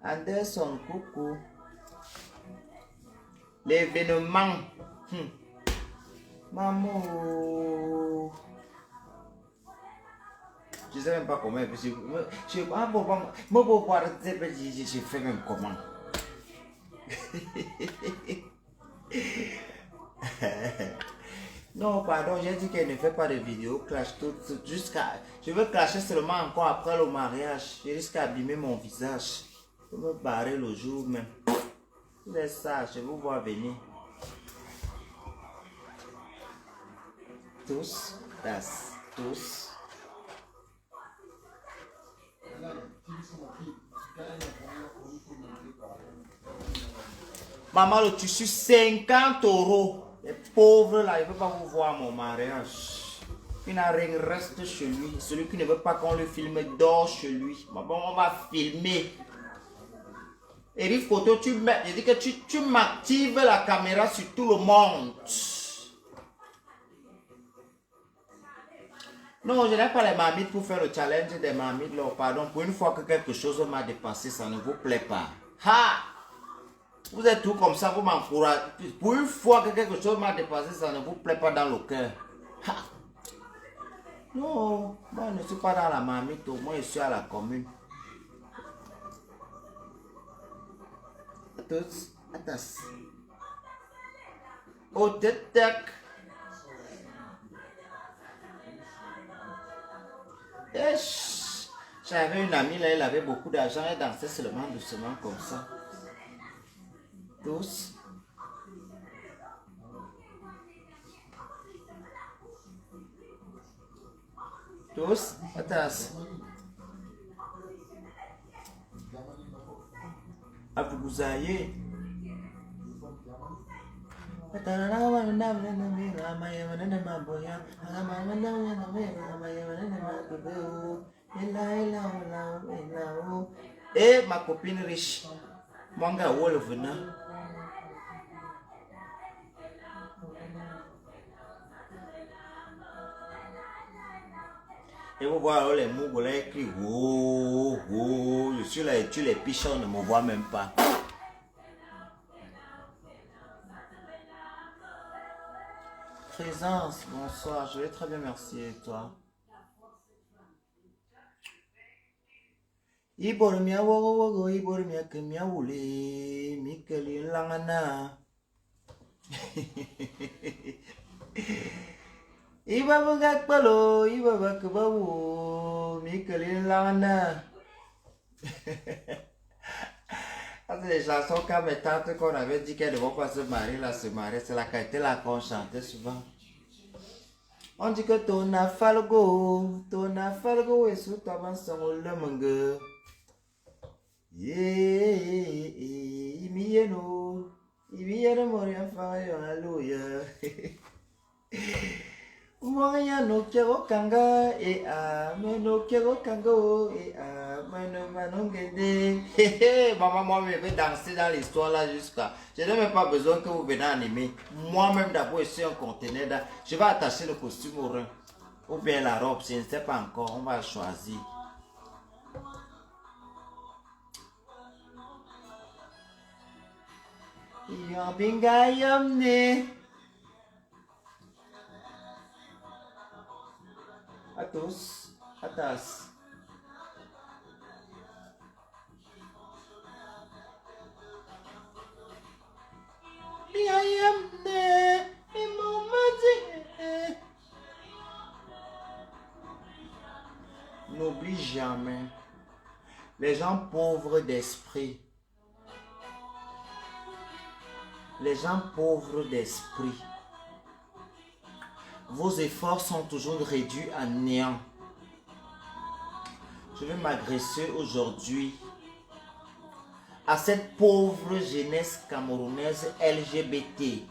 Anderson, coucou. L'événement. Maman. Je sais même pas comment. Je fais même comment. Non, pardon, j'ai dit qu'elle ne fait pas de vidéo clash tout jusqu'à. Je veux clasher seulement encore après le mariage. J'ai risque d'abîmer mon visage. Je me barrer le jour même. Laisse ça, je vous vois venir. Tous, tous. Maman, le tissu 50 €. Les pauvres là, ils ne veulent pas vous voir mon mariage. Il n'a rien reste chez lui. Celui qui ne veut pas qu'on le filme dort chez lui. Maman, on va filmer. Eric Photo, je dis que tu m'actives la caméra sur tout le monde. Non, je n'ai pas les marmites pour faire le challenge des marmites. Là. Pardon, pour une fois que quelque chose m'a dépassé, ça ne vous plaît pas. Ha! Vous êtes tout comme ça, vous m'encouragez. Pour une fois que quelque chose m'a dépassé, ça ne vous plaît pas dans le cœur. Ha! Non, moi je ne suis pas dans la marmite, moi je suis à la commune. Tous, attends. Au tête. J'avais une amie là, elle avait beaucoup d'argent, elle dansait seulement doucement comme ça. Tous. Tous, attends. Ah, vous aillez. Et ma copine riche, mon gars, où le venant? Et vous voyez les mots, là écrit oh, oh, je suis là et tu les pichons ne me voient même pas. Présence, bonsoir, je vais très bien, merci, et toi? Ibormia wogo wogo, ibormia kemia wule, mikeli langana. Iba bugak palo, iba bakabawo, mikeli langana. C'est les chansons quand mes tantes qu'on avait dit qu'elles ne vont pas se marier, c'est la qualité là qu'on chantait souvent. On dit que ton afalgo est sous ta main sans le mangue. Imieno moria fayo alléluia. Moria no quiero kanga no quiero kango maman, moi je vais danser dans l'histoire là jusqu'à. Je n'ai même pas besoin que vous venez animer. Moi-même d'abord je suis un conteneur là. Je vais attacher le costume au rein. Ou bien la robe, je ne sais pas encore. On va choisir. À tous, à tous. N'oublie jamais les gens pauvres d'esprit. Les gens pauvres d'esprit vos efforts sont toujours réduits à néant. Je vais m'agresser aujourd'hui à cette pauvre jeunesse camerounaise LGBT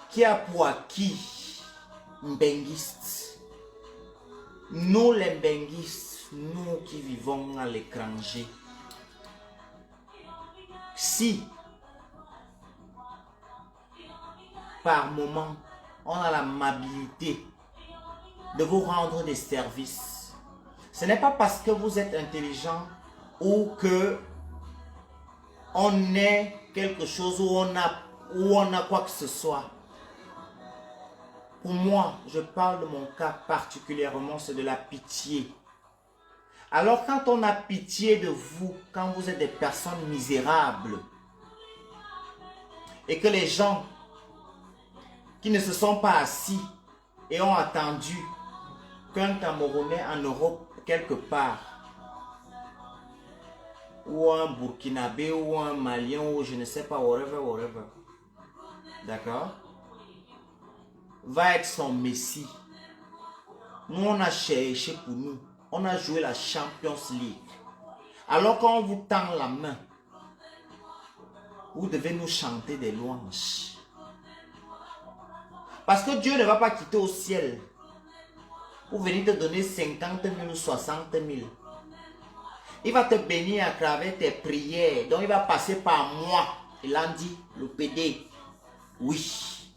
qui a pour acquis mbenguistes. Nous les mbenguistes, nous qui vivons à l'étranger, si par moment on a l'amabilité de vous rendre des services, ce n'est pas parce que vous êtes intelligent ou que on est quelque chose où on a quoi que ce soit. Pour moi, je parle de mon cas particulièrement, c'est de la pitié. Alors quand on a pitié de vous, quand vous êtes des personnes misérables, et que les gens qui ne se sont pas assis et ont attendu qu'un Camerounais en Europe quelque part, ou un Burkinabé, ou un Malien, ou je ne sais pas, whatever, d'accord, va être son messie. Nous, on a cherché pour nous. On a joué la Champions League. Alors quand on vous tend la main, vous devez nous chanter des louanges. Parce que Dieu ne va pas quitter au ciel pour venir te donner 50 000 ou 60 000. Il va te bénir à travers tes prières. Donc il va passer par moi. Il a dit, le PD. Oui.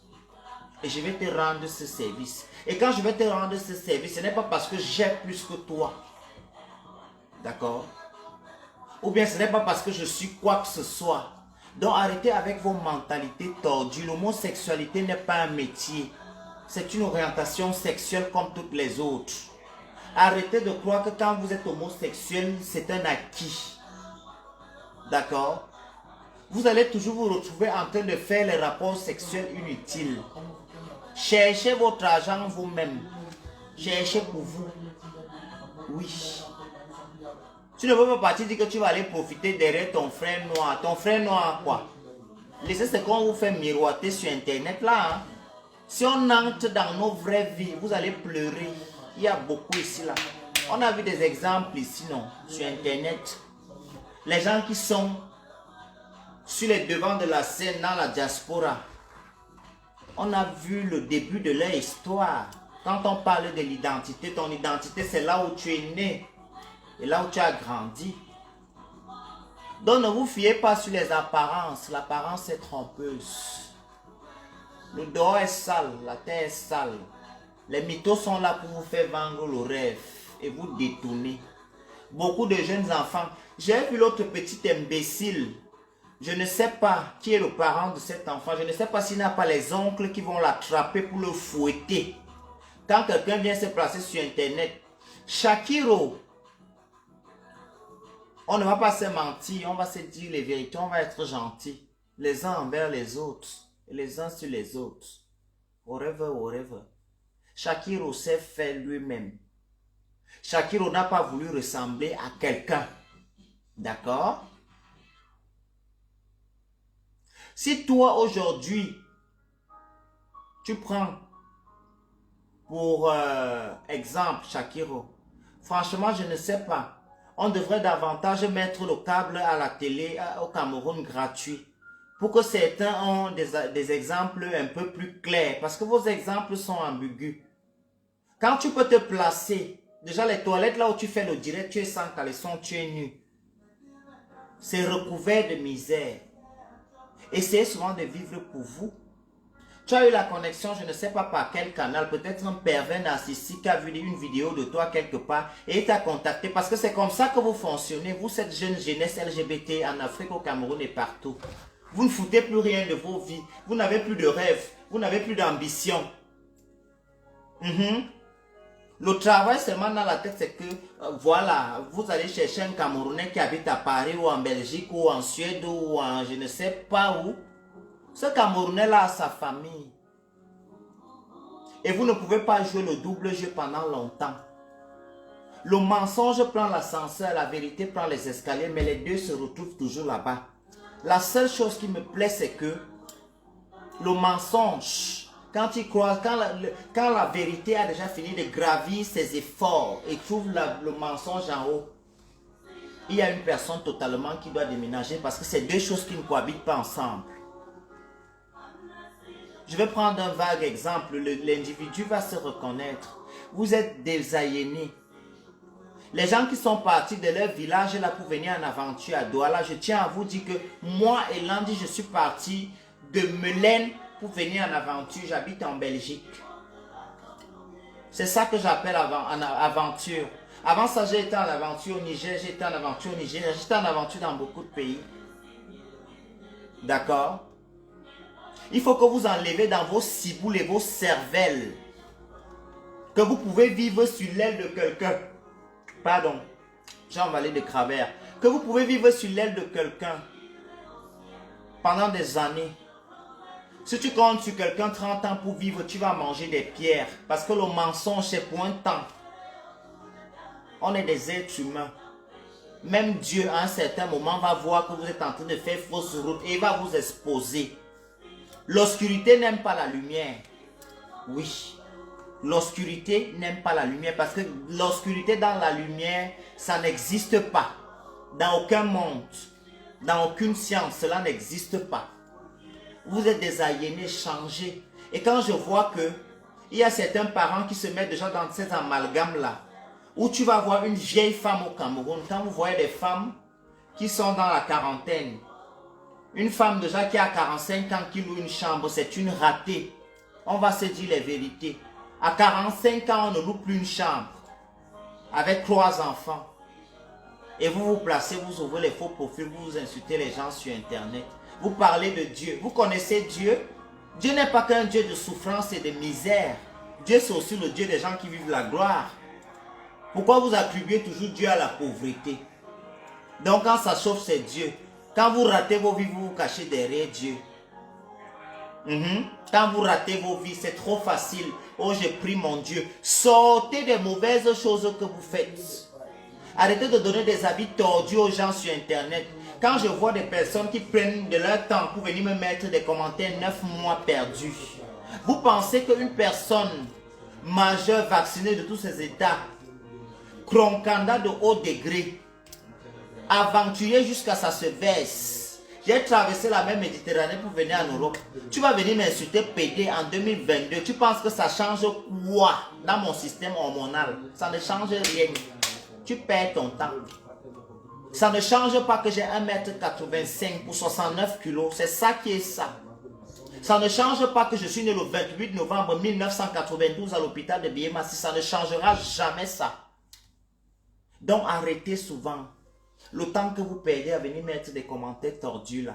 Et je vais te rendre ce service. Et quand je vais te rendre ce service, ce n'est pas parce que j'ai plus que toi. D'accord? Ou bien ce n'est pas parce que je suis quoi que ce soit. Donc arrêtez avec vos mentalités tordues. L'homosexualité n'est pas un métier. C'est une orientation sexuelle comme toutes les autres. Arrêtez de croire que quand vous êtes homosexuel, c'est un acquis. D'accord? Vous allez toujours vous retrouver en train de faire les rapports sexuels inutiles. Cherchez votre argent vous-même. Cherchez pour vous. Oui. Tu ne peux pas partir dire que tu vas aller profiter derrière ton frère noir. Ton frère noir quoi? Laissez ce qu'on vous fait miroiter sur internet là. Hein? Si on entre dans nos vraies vies, vous allez pleurer. Il y a beaucoup ici là. On a vu des exemples ici non, sur internet. Les gens qui sont sur les devants de la scène dans la diaspora. On a vu le début de leur histoire. Quand on parle de l'identité, ton identité c'est là où tu es né. Et là où tu as grandi. Donc ne vous fiez pas sur les apparences. L'apparence est trompeuse. Le dehors est sale, la terre est sale. Les mythos sont là pour vous faire vendre le rêve et vous détourner. Beaucoup de jeunes enfants. J'ai vu l'autre petit imbécile. Je ne sais pas qui est le parent de cet enfant. Je ne sais pas s'il n'a pas les oncles qui vont l'attraper pour le fouetter. Quand quelqu'un vient se placer sur internet, Shakiro, on ne va pas se mentir, on va se dire les vérités, on va être gentils. Les uns envers les autres, et les uns sur les autres. Whatever. Shakiro s'est fait lui-même. Shakiro n'a pas voulu ressembler à quelqu'un. D'accord? Si toi aujourd'hui, tu prends pour exemple Shakiro, franchement je ne sais pas. On devrait davantage mettre le câble à la télé au Cameroun gratuit pour que certains aient des exemples un peu plus clairs parce que vos exemples sont ambigus. Quand tu peux te placer, déjà les toilettes là où tu fais le direct, tu es sans caleçon, tu es nu. C'est recouvert de misère. Essayez souvent de vivre pour vous. Tu as eu la connexion, je ne sais pas par quel canal, peut-être un pervers narcissique a vu une vidéo de toi quelque part et t'a contacté parce que c'est comme ça que vous fonctionnez, vous cette jeune jeunesse LGBT en Afrique, au Cameroun et partout. Vous ne foutez plus rien de vos vies, vous n'avez plus de rêve, vous n'avez plus d'ambition. Le travail seulement dans la tête, c'est que voilà, vous allez chercher un Camerounais qui habite à Paris ou en Belgique ou en Suède ou en je ne sais pas où. Ce Camerounais-là a sa famille. Et vous ne pouvez pas jouer le double jeu pendant longtemps. Le mensonge prend l'ascenseur, la vérité prend les escaliers, mais les deux se retrouvent toujours là-bas. La seule chose qui me plaît, c'est que le mensonge, quand il croit, quand la vérité a déjà fini de gravir ses efforts et trouve le mensonge en haut, il y a une personne totalement qui doit déménager parce que c'est deux choses qui ne cohabitent pas ensemble. Je vais prendre un vague exemple. L'individu va se reconnaître. Vous êtes des aliénés. Les gens qui sont partis de leur village là pour venir en aventure à Douala, je tiens à vous dire que moi et Landy, je suis parti de Melaine pour venir en aventure. J'habite en Belgique. C'est ça que j'appelle aventure. Avant ça, j'ai été en aventure au Niger, j'ai été en aventure au Niger, j'étais en aventure dans beaucoup de pays. D'accord? Il faut que vous enlevez dans vos ciboules et vos cervelles que vous pouvez vivre sur l'aile de quelqu'un. Pardon, j'ai envalé de travers. Que vous pouvez vivre sur l'aile de quelqu'un pendant des années. Si tu comptes sur quelqu'un 30 ans pour vivre, tu vas manger des pierres. Parce que le mensonge, c'est pour un temps. On est des êtres humains. Même Dieu, à un certain moment, va voir que vous êtes en train de faire fausse route et il va vous exposer. L'obscurité n'aime pas la lumière. Oui. L'obscurité n'aime pas la lumière parce que l'obscurité dans la lumière, ça n'existe pas. Dans aucun monde, dans aucune science, cela n'existe pas. Vous êtes des aliénés changés. Et quand je vois que il y a certains parents qui se mettent déjà dans ces amalgames-là, où tu vas voir une vieille femme au Cameroun, quand vous voyez des femmes qui sont dans la quarantaine, une femme déjà qui a 45 ans qui loue une chambre, c'est une ratée. On va se dire les vérités. À 45 ans, on ne loue plus une chambre. Avec 3 enfants. Et vous vous placez, vous ouvrez les faux profils, vous insultez les gens sur Internet. Vous parlez de Dieu. Vous connaissez Dieu? Dieu n'est pas qu'un Dieu de souffrance et de misère. Dieu, c'est aussi le Dieu des gens qui vivent la gloire. Pourquoi vous attribuez toujours Dieu à la pauvreté? Donc quand ça chauffe, c'est Dieu. Quand vous ratez vos vies, vous vous cachez derrière Dieu. Quand vous ratez vos vies, c'est trop facile. Oh, j'ai pris mon Dieu. Sortez des mauvaises choses que vous faites. Arrêtez de donner des avis tordus aux gens sur Internet. Quand je vois des personnes qui prennent de leur temps pour venir me mettre des commentaires 9 mois perdus. Vous pensez qu'une personne majeure, vaccinée de tous ses états, croncanda de haut degré, aventurier jusqu'à ça se verse. J'ai traversé la mer Méditerranée pour venir en Europe. Tu vas venir m'insulter PD en 2022. Tu penses que ça change quoi dans mon système hormonal? Ça ne change rien. Tu perds ton temps. Ça ne change pas que j'ai 1m85 pour 69 kg. C'est ça qui est ça. Ça ne change pas que je suis né le 28 novembre 1992 à l'hôpital de Biémassi. Ça ne changera jamais ça. Donc arrêtez souvent. Le temps que vous perdez à venir mettre des commentaires tordus là.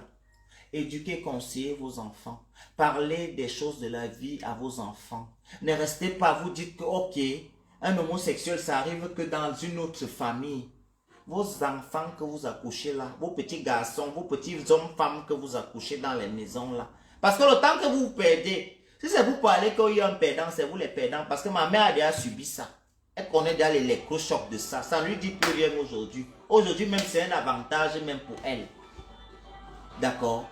Éduquez, conseillez vos enfants. Parlez des choses de la vie à vos enfants. Ne restez pas, vous dites que ok, un homosexuel, ça arrive que dans une autre famille. Vos enfants que vous accouchez là, vos petits garçons, vos petits hommes, femmes que vous accouchez dans les maisons là. Parce que le temps que vous perdez, si c'est vous parler qu'il y a un perdant, c'est vous les perdants. Parce que ma mère a déjà subi ça. Elle connaît déjà l'électrochoc de ça. Ça ne lui dit plus rien aujourd'hui. Aujourd'hui même c'est un avantage même pour elle. D'accord?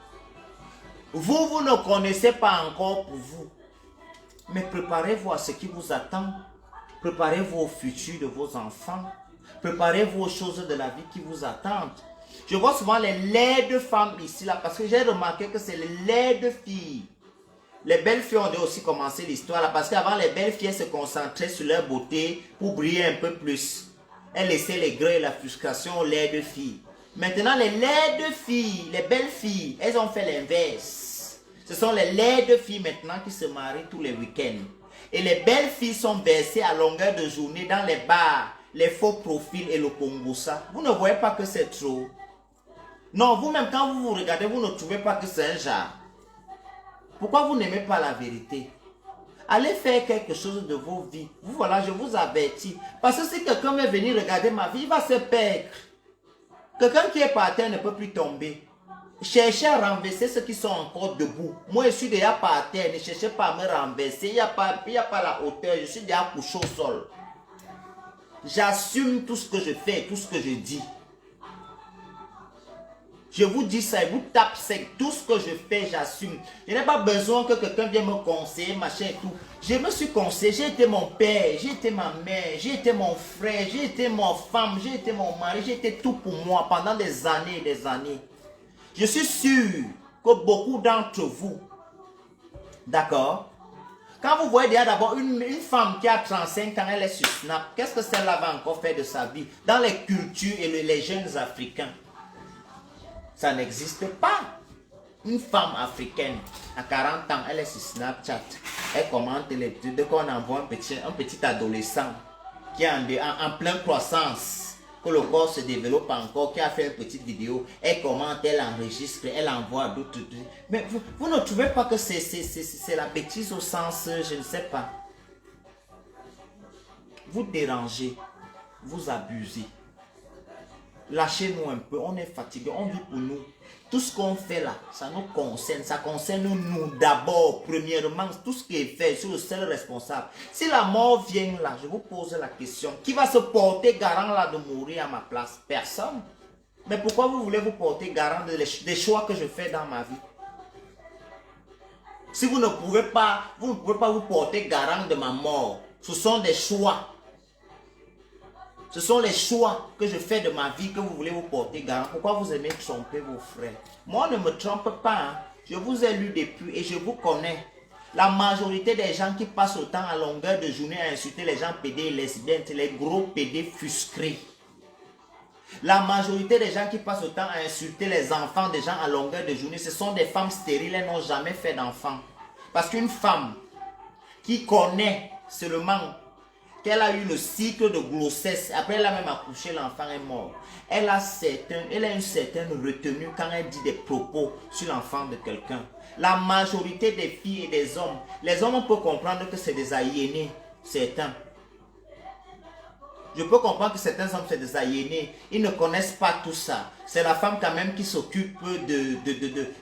Vous ne connaissez pas encore pour vous. Mais préparez-vous à ce qui vous attend. Préparez-vous au futur de vos enfants. Préparez-vous aux choses de la vie qui vous attendent. Je vois souvent les laides femmes ici là. Parce que j'ai remarqué que c'est les laides filles. Les belles filles ont aussi commencé l'histoire là. Parce qu'avant les belles filles se concentraient sur leur beauté pour briller un peu plus. Elles laissaient les grains et la frustration aux laides filles. Maintenant les laides filles, les belles filles, elles ont fait l'inverse. Ce sont les laides filles maintenant qui se marient tous les week-ends. Et les belles filles sont versées à longueur de journée dans les bars, les faux profils et le Congossa. Vous ne voyez pas que c'est trop? Non, vous-même quand vous vous regardez, vous ne trouvez pas que c'est un genre. Pourquoi vous n'aimez pas la vérité? Allez faire quelque chose de vos vies. Vous voilà, je vous avertis. Parce que si quelqu'un veut venir regarder ma vie, il va se perdre. Quelqu'un qui est par terre ne peut plus tomber. Cherchez à renverser ceux qui sont encore debout. Moi, je suis déjà par terre. Ne cherchez pas à me renverser. Il n'y a pas la hauteur. Je suis déjà couché au sol. J'assume tout ce que je fais, tout ce que je dis. Je vous dis ça, et vous tape sec. Tout ce que je fais, j'assume. Je n'ai pas besoin que quelqu'un vienne me conseiller, machin et tout. Je me suis conseillé, j'ai été mon père, j'ai été ma mère, j'ai été mon frère, j'ai été ma femme, j'ai été mon mari, j'ai été tout pour moi pendant des années et des années. Je suis sûr que beaucoup d'entre vous, d'accord, quand vous voyez déjà d'abord une femme qui a 35 ans, elle est sur Snap, qu'est-ce que celle-là va encore faire de sa vie? Dans les cultures et les jeunes africains, ça n'existe pas. Une femme africaine à 40 ans, elle est sur Snapchat. Elle commente les trucs. Dès qu'on envoie un petit adolescent qui est en pleine croissance, que le corps se développe encore, qui a fait une petite vidéo, elle commente, elle enregistre, elle envoie d'autres trucs. Mais vous ne trouvez pas que c'est la bêtise au sens, je ne sais pas. Vous dérangez, vous abusez. Lâchez-nous un peu, on est fatigué, on vit pour nous. Tout ce qu'on fait là, ça nous concerne, ça concerne nous d'abord, premièrement, tout ce qui est fait, je suis le seul responsable. Si la mort vient là, je vous pose la question, qui va se porter garant là de mourir à ma place? Personne. Mais pourquoi vous voulez vous porter garant des choix que je fais dans ma vie? Si vous ne pouvez pas vous porter garant de ma mort, ce sont des choix. Ce sont les choix que je fais de ma vie que vous voulez vous porter garant. Pourquoi vous aimez tromper vos frères? Moi, ne me trompe pas. Hein. Je vous ai lu depuis et je vous connais. La majorité des gens qui passent autant à longueur de journée à insulter les gens pédés et lesbiennes, c'est les gros pédés frustrés. La majorité des gens qui passent autant à insulter les enfants des gens à longueur de journée, ce sont des femmes stériles, elles n'ont jamais fait d'enfants. Parce qu'une femme qui connaît seulement qu'elle a eu le cycle de grossesse, après elle a même accouché, l'enfant est mort. Elle a une certaine retenue quand elle dit des propos sur l'enfant de quelqu'un. La majorité des filles et des hommes, les hommes peuvent comprendre que c'est des aliénés, certains. Je peux comprendre que certains hommes, c'est des aliénés. Ils ne connaissent pas tout ça. C'est la femme quand même qui s'occupe de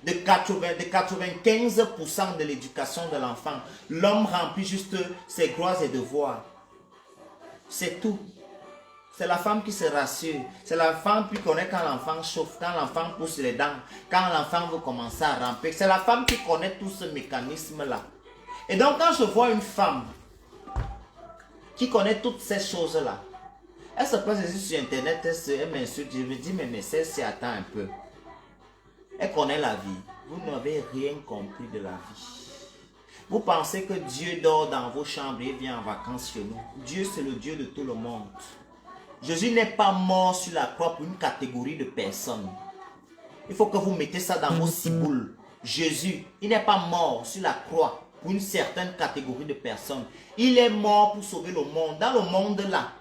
95% de l'éducation de l'enfant. L'homme remplit juste ses droits et devoirs. C'est tout. C'est la femme qui se rassure. C'est la femme qui connaît quand l'enfant chauffe, quand l'enfant pousse les dents, quand l'enfant veut commencer à ramper. C'est la femme qui connaît tout ce mécanisme-là. Et donc quand je vois une femme qui connaît toutes ces choses-là, elle se passe ici sur internet, elle m'insulte, je me dis mais celle-ci attend un peu. Elle connaît la vie. Vous n'avez rien compris de la vie. Vous pensez que Dieu dort dans vos chambres et vient en vacances chez nous. Dieu, c'est le Dieu de tout le monde. Jésus n'est pas mort sur la croix pour une catégorie de personnes. Il faut que vous mettez ça dans vos ciboules. Jésus, il n'est pas mort sur la croix pour une certaine catégorie de personnes. Il est mort pour sauver le monde. Dans le monde là,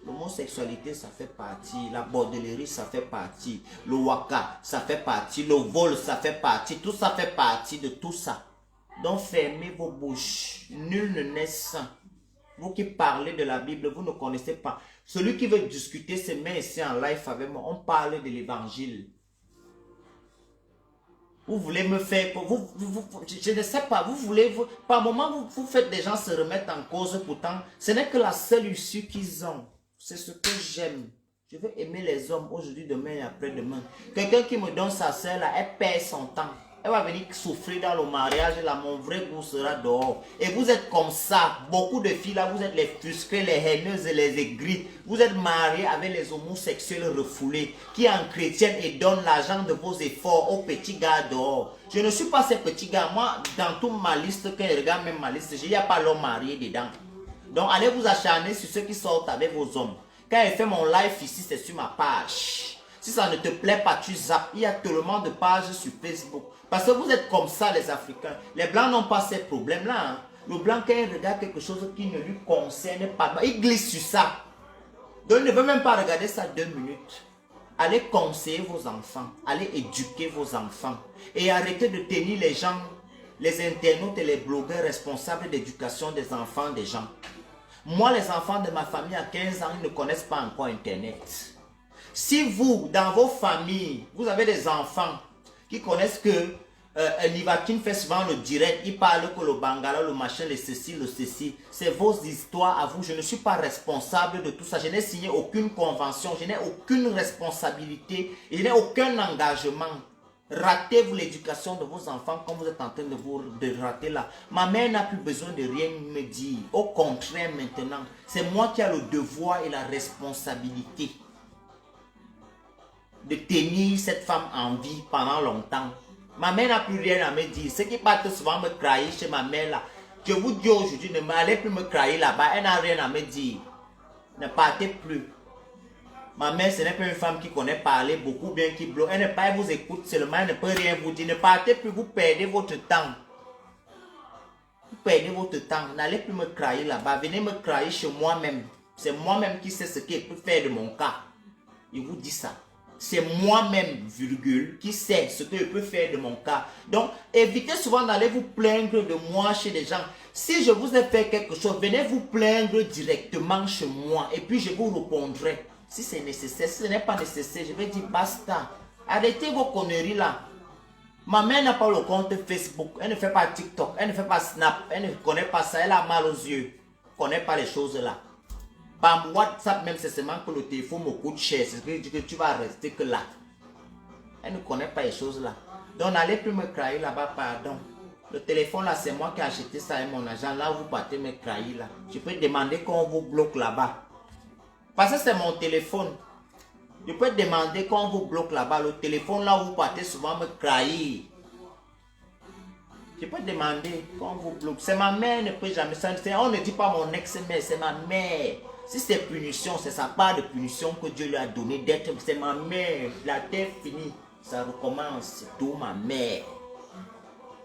l'homosexualité, ça fait partie. La bordellerie, ça fait partie. Le waka, ça fait partie. Le vol, ça fait partie. Tout ça fait partie de tout ça. Donc fermez vos bouches. Nul ne naît saint. Vous qui parlez de la Bible, vous ne connaissez pas. Celui qui veut discuter se met ici en live avec moi. On parle de l'évangile. Vous voulez me faire... je ne sais pas. Vous voulez... par moment, vous faites des gens se remettre en cause. Pourtant, ce n'est que la seule issue qu'ils ont. C'est ce que j'aime. Je veux aimer les hommes aujourd'hui, demain et après-demain. Quelqu'un qui me donne sa sœur là, elle perd son temps. Elle va venir souffrir dans le mariage, là, mon vrai goût sera dehors. Et vous êtes comme ça, beaucoup de filles là, vous êtes les frustrées, les haineuses et les aigries. Vous êtes mariés avec les homosexuels refoulés, qui en chrétienne et donnent l'argent de vos efforts aux petits gars dehors. Je ne suis pas ces petits gars, moi, dans toute ma liste, quand je regarde même ma liste, il n'y a pas l'homme marié dedans. Donc allez vous acharner sur ceux qui sortent avec vos hommes. Quand je fais mon live ici, c'est sur ma page. Si ça ne te plaît pas, tu zappes. Il y a tellement de pages sur Facebook. Parce que vous êtes comme ça, les Africains. Les Blancs n'ont pas ces problèmes-là. Hein. Le Blanc, quand il regarde quelque chose qui ne lui concerne pas, il glisse sur ça. Donc, il ne veut même pas regarder ça 2 minutes. Allez conseiller vos enfants. Allez éduquer vos enfants. Et arrêtez de tenir les gens, les internautes et les blogueurs responsables d'éducation des enfants des gens. Moi, les enfants de ma famille à 15 ans, ils ne connaissent pas encore Internet. Si vous, dans vos familles, vous avez des enfants qui connaissent que Nivakin fait souvent le direct, il parle que le bangala, le machin, le ceci, le ceci. C'est vos histoires à vous. Je ne suis pas responsable de tout ça. Je n'ai signé aucune convention, je n'ai aucune responsabilité, je n'ai aucun engagement. Ratez-vous l'éducation de vos enfants comme vous êtes en train de rater là. Ma mère n'a plus besoin de rien me dire. Au contraire maintenant, c'est moi qui ai le devoir et la responsabilité de tenir cette femme en vie pendant longtemps. Ma mère n'a plus rien à me dire. Ceux qui partent souvent me crailler chez ma mère là, je vous dis aujourd'hui, ne m'allez plus me crailler là-bas. Elle n'a rien à me dire. Ne partez plus. Ma mère, ce n'est pas une femme qui connaît parler beaucoup, bien qui bloque. Elle vous écoute seulement, elle ne peut rien vous dire. Ne partez plus, vous perdez votre temps. Vous perdez votre temps. N'allez plus me crailler là-bas. Venez me crailler chez moi-même. C'est moi-même qui sais ce qu'elle peut faire de mon cas. Je vous dis ça. C'est moi-même, virgule, qui sait ce que je peux faire de mon cas. Donc, évitez souvent d'aller vous plaindre de moi chez les gens. Si je vous ai fait quelque chose, venez vous plaindre directement chez moi et puis je vous répondrai. Si c'est nécessaire, si ce n'est pas nécessaire, je vais dire basta. Arrêtez vos conneries là. Ma mère n'a pas le compte Facebook, elle ne fait pas TikTok, elle ne fait pas Snap, elle ne connaît pas ça, elle a mal aux yeux. Elle ne connaît pas les choses là. Par WhatsApp même, c'est seulement que le téléphone me coûte cher. C'est ce que dit que tu vas rester que là. Elle ne connaît pas les choses là. Donc n'allez plus me crailler là-bas, pardon. Le téléphone là, c'est moi qui ai acheté ça et mon agent. Là, vous partez me crailler là. Je peux demander qu'on vous bloque là-bas. Parce que c'est mon téléphone. Je peux demander qu'on vous bloque là-bas. Le téléphone là, vous partez souvent me crailler. Je peux demander qu'on vous bloque. C'est ma mère, ne peut jamais ça. On ne dit pas mon ex-mère, c'est ma mère. Si c'est punition, c'est sa part de punition que Dieu lui a donné d'être. C'est ma mère. La terre finie. Ça recommence. C'est tout ma mère.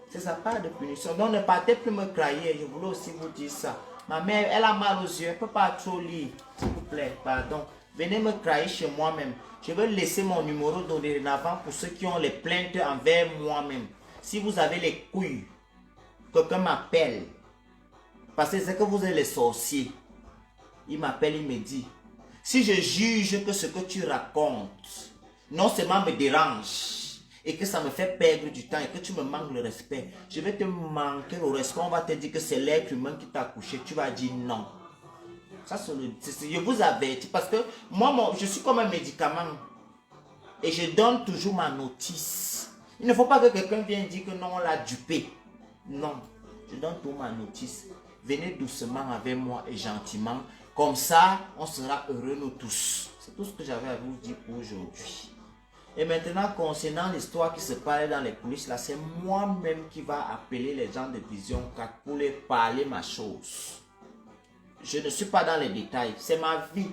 C'est sa part de punition. Donc ne partez plus me crailler. Je voulais aussi vous dire ça. Ma mère, elle a mal aux yeux. Elle ne peut pas trop lire. S'il vous plaît, pardon. Venez me crailler chez moi-même. Je vais laisser mon numéro dorénavant pour ceux qui ont les plaintes envers moi-même. Si vous avez les couilles, quelqu'un m'appelle. Parce que c'est que vous êtes les sorciers. Il m'appelle, il me dit, si je juge que ce que tu racontes, non seulement me dérange, et que ça me fait perdre du temps, et que tu me manques le respect, je vais te manquer le respect, on va te dire que c'est l'être humain qui t'a couché, tu vas dire non. Ça, je vous avertis, parce que moi, je suis comme un médicament, et je donne toujours ma notice. Il ne faut pas que quelqu'un vienne dire que non, on l'a dupé. Non, je donne toujours ma notice. Venez doucement avec moi et gentiment. Comme ça, on sera heureux nous tous. C'est tout ce que j'avais à vous dire pour aujourd'hui. Et maintenant, concernant l'histoire qui se parlait dans les coulisses, là, c'est moi-même qui va appeler les gens de Vision 4 pour les parler ma chose. Je ne suis pas dans les détails. C'est ma vie.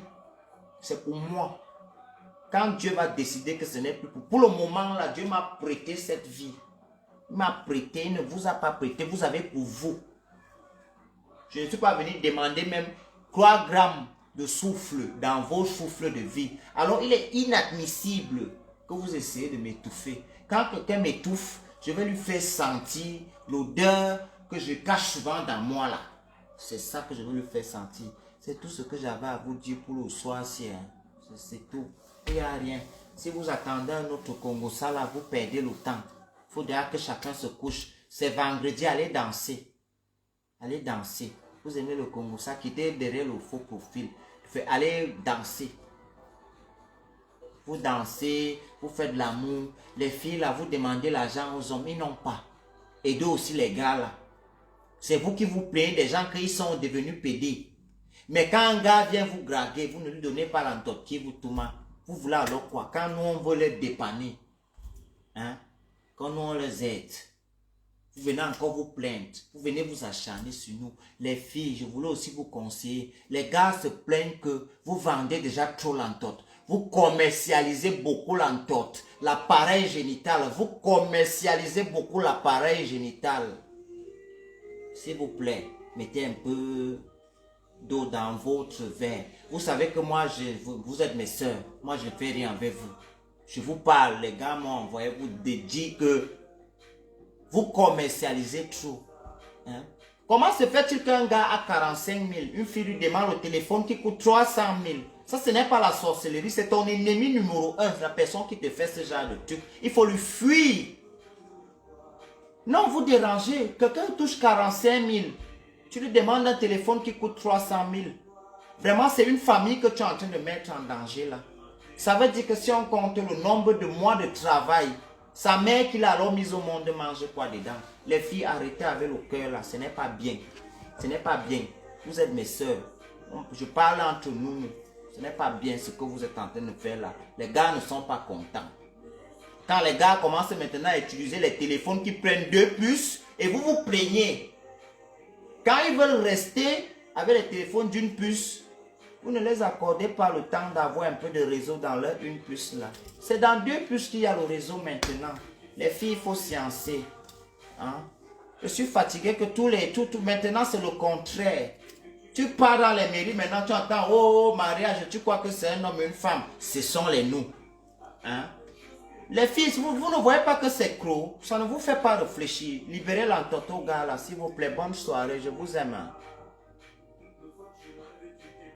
C'est pour moi. Quand Dieu va décider que ce n'est plus pour le moment, là, Dieu m'a prêté cette vie. Il m'a prêté, il ne vous a pas prêté, vous avez pour vous. Je ne suis pas venu demander même 3 grammes de souffle dans vos souffles de vie. Alors il est inadmissible que vous essayez de m'étouffer. Quand quelqu'un m'étouffe, je vais lui faire sentir l'odeur que je cache souvent dans moi là. C'est ça que je veux lui faire sentir. C'est tout ce que j'avais à vous dire pour le soir-ci. Hein. C'est tout. Il n'y a rien. Si vous attendez un autre Congo, ça là, vous perdez le temps. Il faut déjà que chacun se couche. C'est vendredi, allez danser. Allez danser. Vous aimez le Congo, ça, quittez derrière le faux profil. Allez danser. Vous dansez, vous faites de l'amour. Les filles là, vous demandez l'argent aux hommes, ils n'ont pas. Aidez aussi les gars là. C'est vous qui vous plaignez des gens qui sont devenus pédés. Mais quand un gars vient vous draguer, vous ne lui donnez pas l'entote qui vous tourmente. Vous voulez alors quoi? Quand nous on veut les dépanner, hein? Quand nous on les aide, vous venez encore vous plaindre, vous venez vous acharner sur nous. Les filles, je voulais aussi vous conseiller. Les gars se plaignent que vous vendez déjà trop l'entote. Vous commercialisez beaucoup l'entote, l'appareil génital. Vous commercialisez beaucoup l'appareil génital. S'il vous plaît, mettez un peu d'eau dans votre verre. Vous savez que moi, vous êtes mes soeurs. Moi, je ne fais rien avec vous. Je vous parle, les gars m'ont envoyé vous dire que vous commercialisez trop. Hein? Comment se fait-il qu'un gars a 45 000, une fille lui demande le téléphone qui coûte 300 000? Ça, ce n'est pas la sorcellerie, c'est ton ennemi numéro 1, la personne qui te fait ce genre de truc. Il faut lui fuir. Non, vous dérangez. Quelqu'un touche 45 000. Tu lui demandes un téléphone qui coûte 300 000. Vraiment, c'est une famille que tu es en train de mettre en danger là. Ça veut dire que si on compte le nombre de mois de travail, sa mère qui l'a alors mise au monde mange quoi dedans? Les filles, arrêtez avec le cœur là, ce n'est pas bien. Ce n'est pas bien. Vous êtes mes soeurs. Je parle entre nous. Ce n'est pas bien ce que vous êtes en train de faire là. Les gars ne sont pas contents. Quand les gars commencent maintenant à utiliser les téléphones qui prennent 2 puces et vous vous plaignez. Quand ils veulent rester avec les téléphones d'une puce, vous ne les accordez pas le temps d'avoir un peu de réseau dans leur une puce là. C'est dans 2 puces qu'il y a le réseau maintenant. Les filles, il faut sciencer. Hein? Je suis fatigué que maintenant c'est le contraire. Tu pars dans les mairies, maintenant tu entends, oh, mariage, tu crois que c'est un homme et une femme. Ce sont les nous. Hein? Les filles, vous ne voyez pas que c'est gros. Ça ne vous fait pas réfléchir. Libérez l'entoto gars là, s'il vous plaît. Bonne soirée, je vous aime.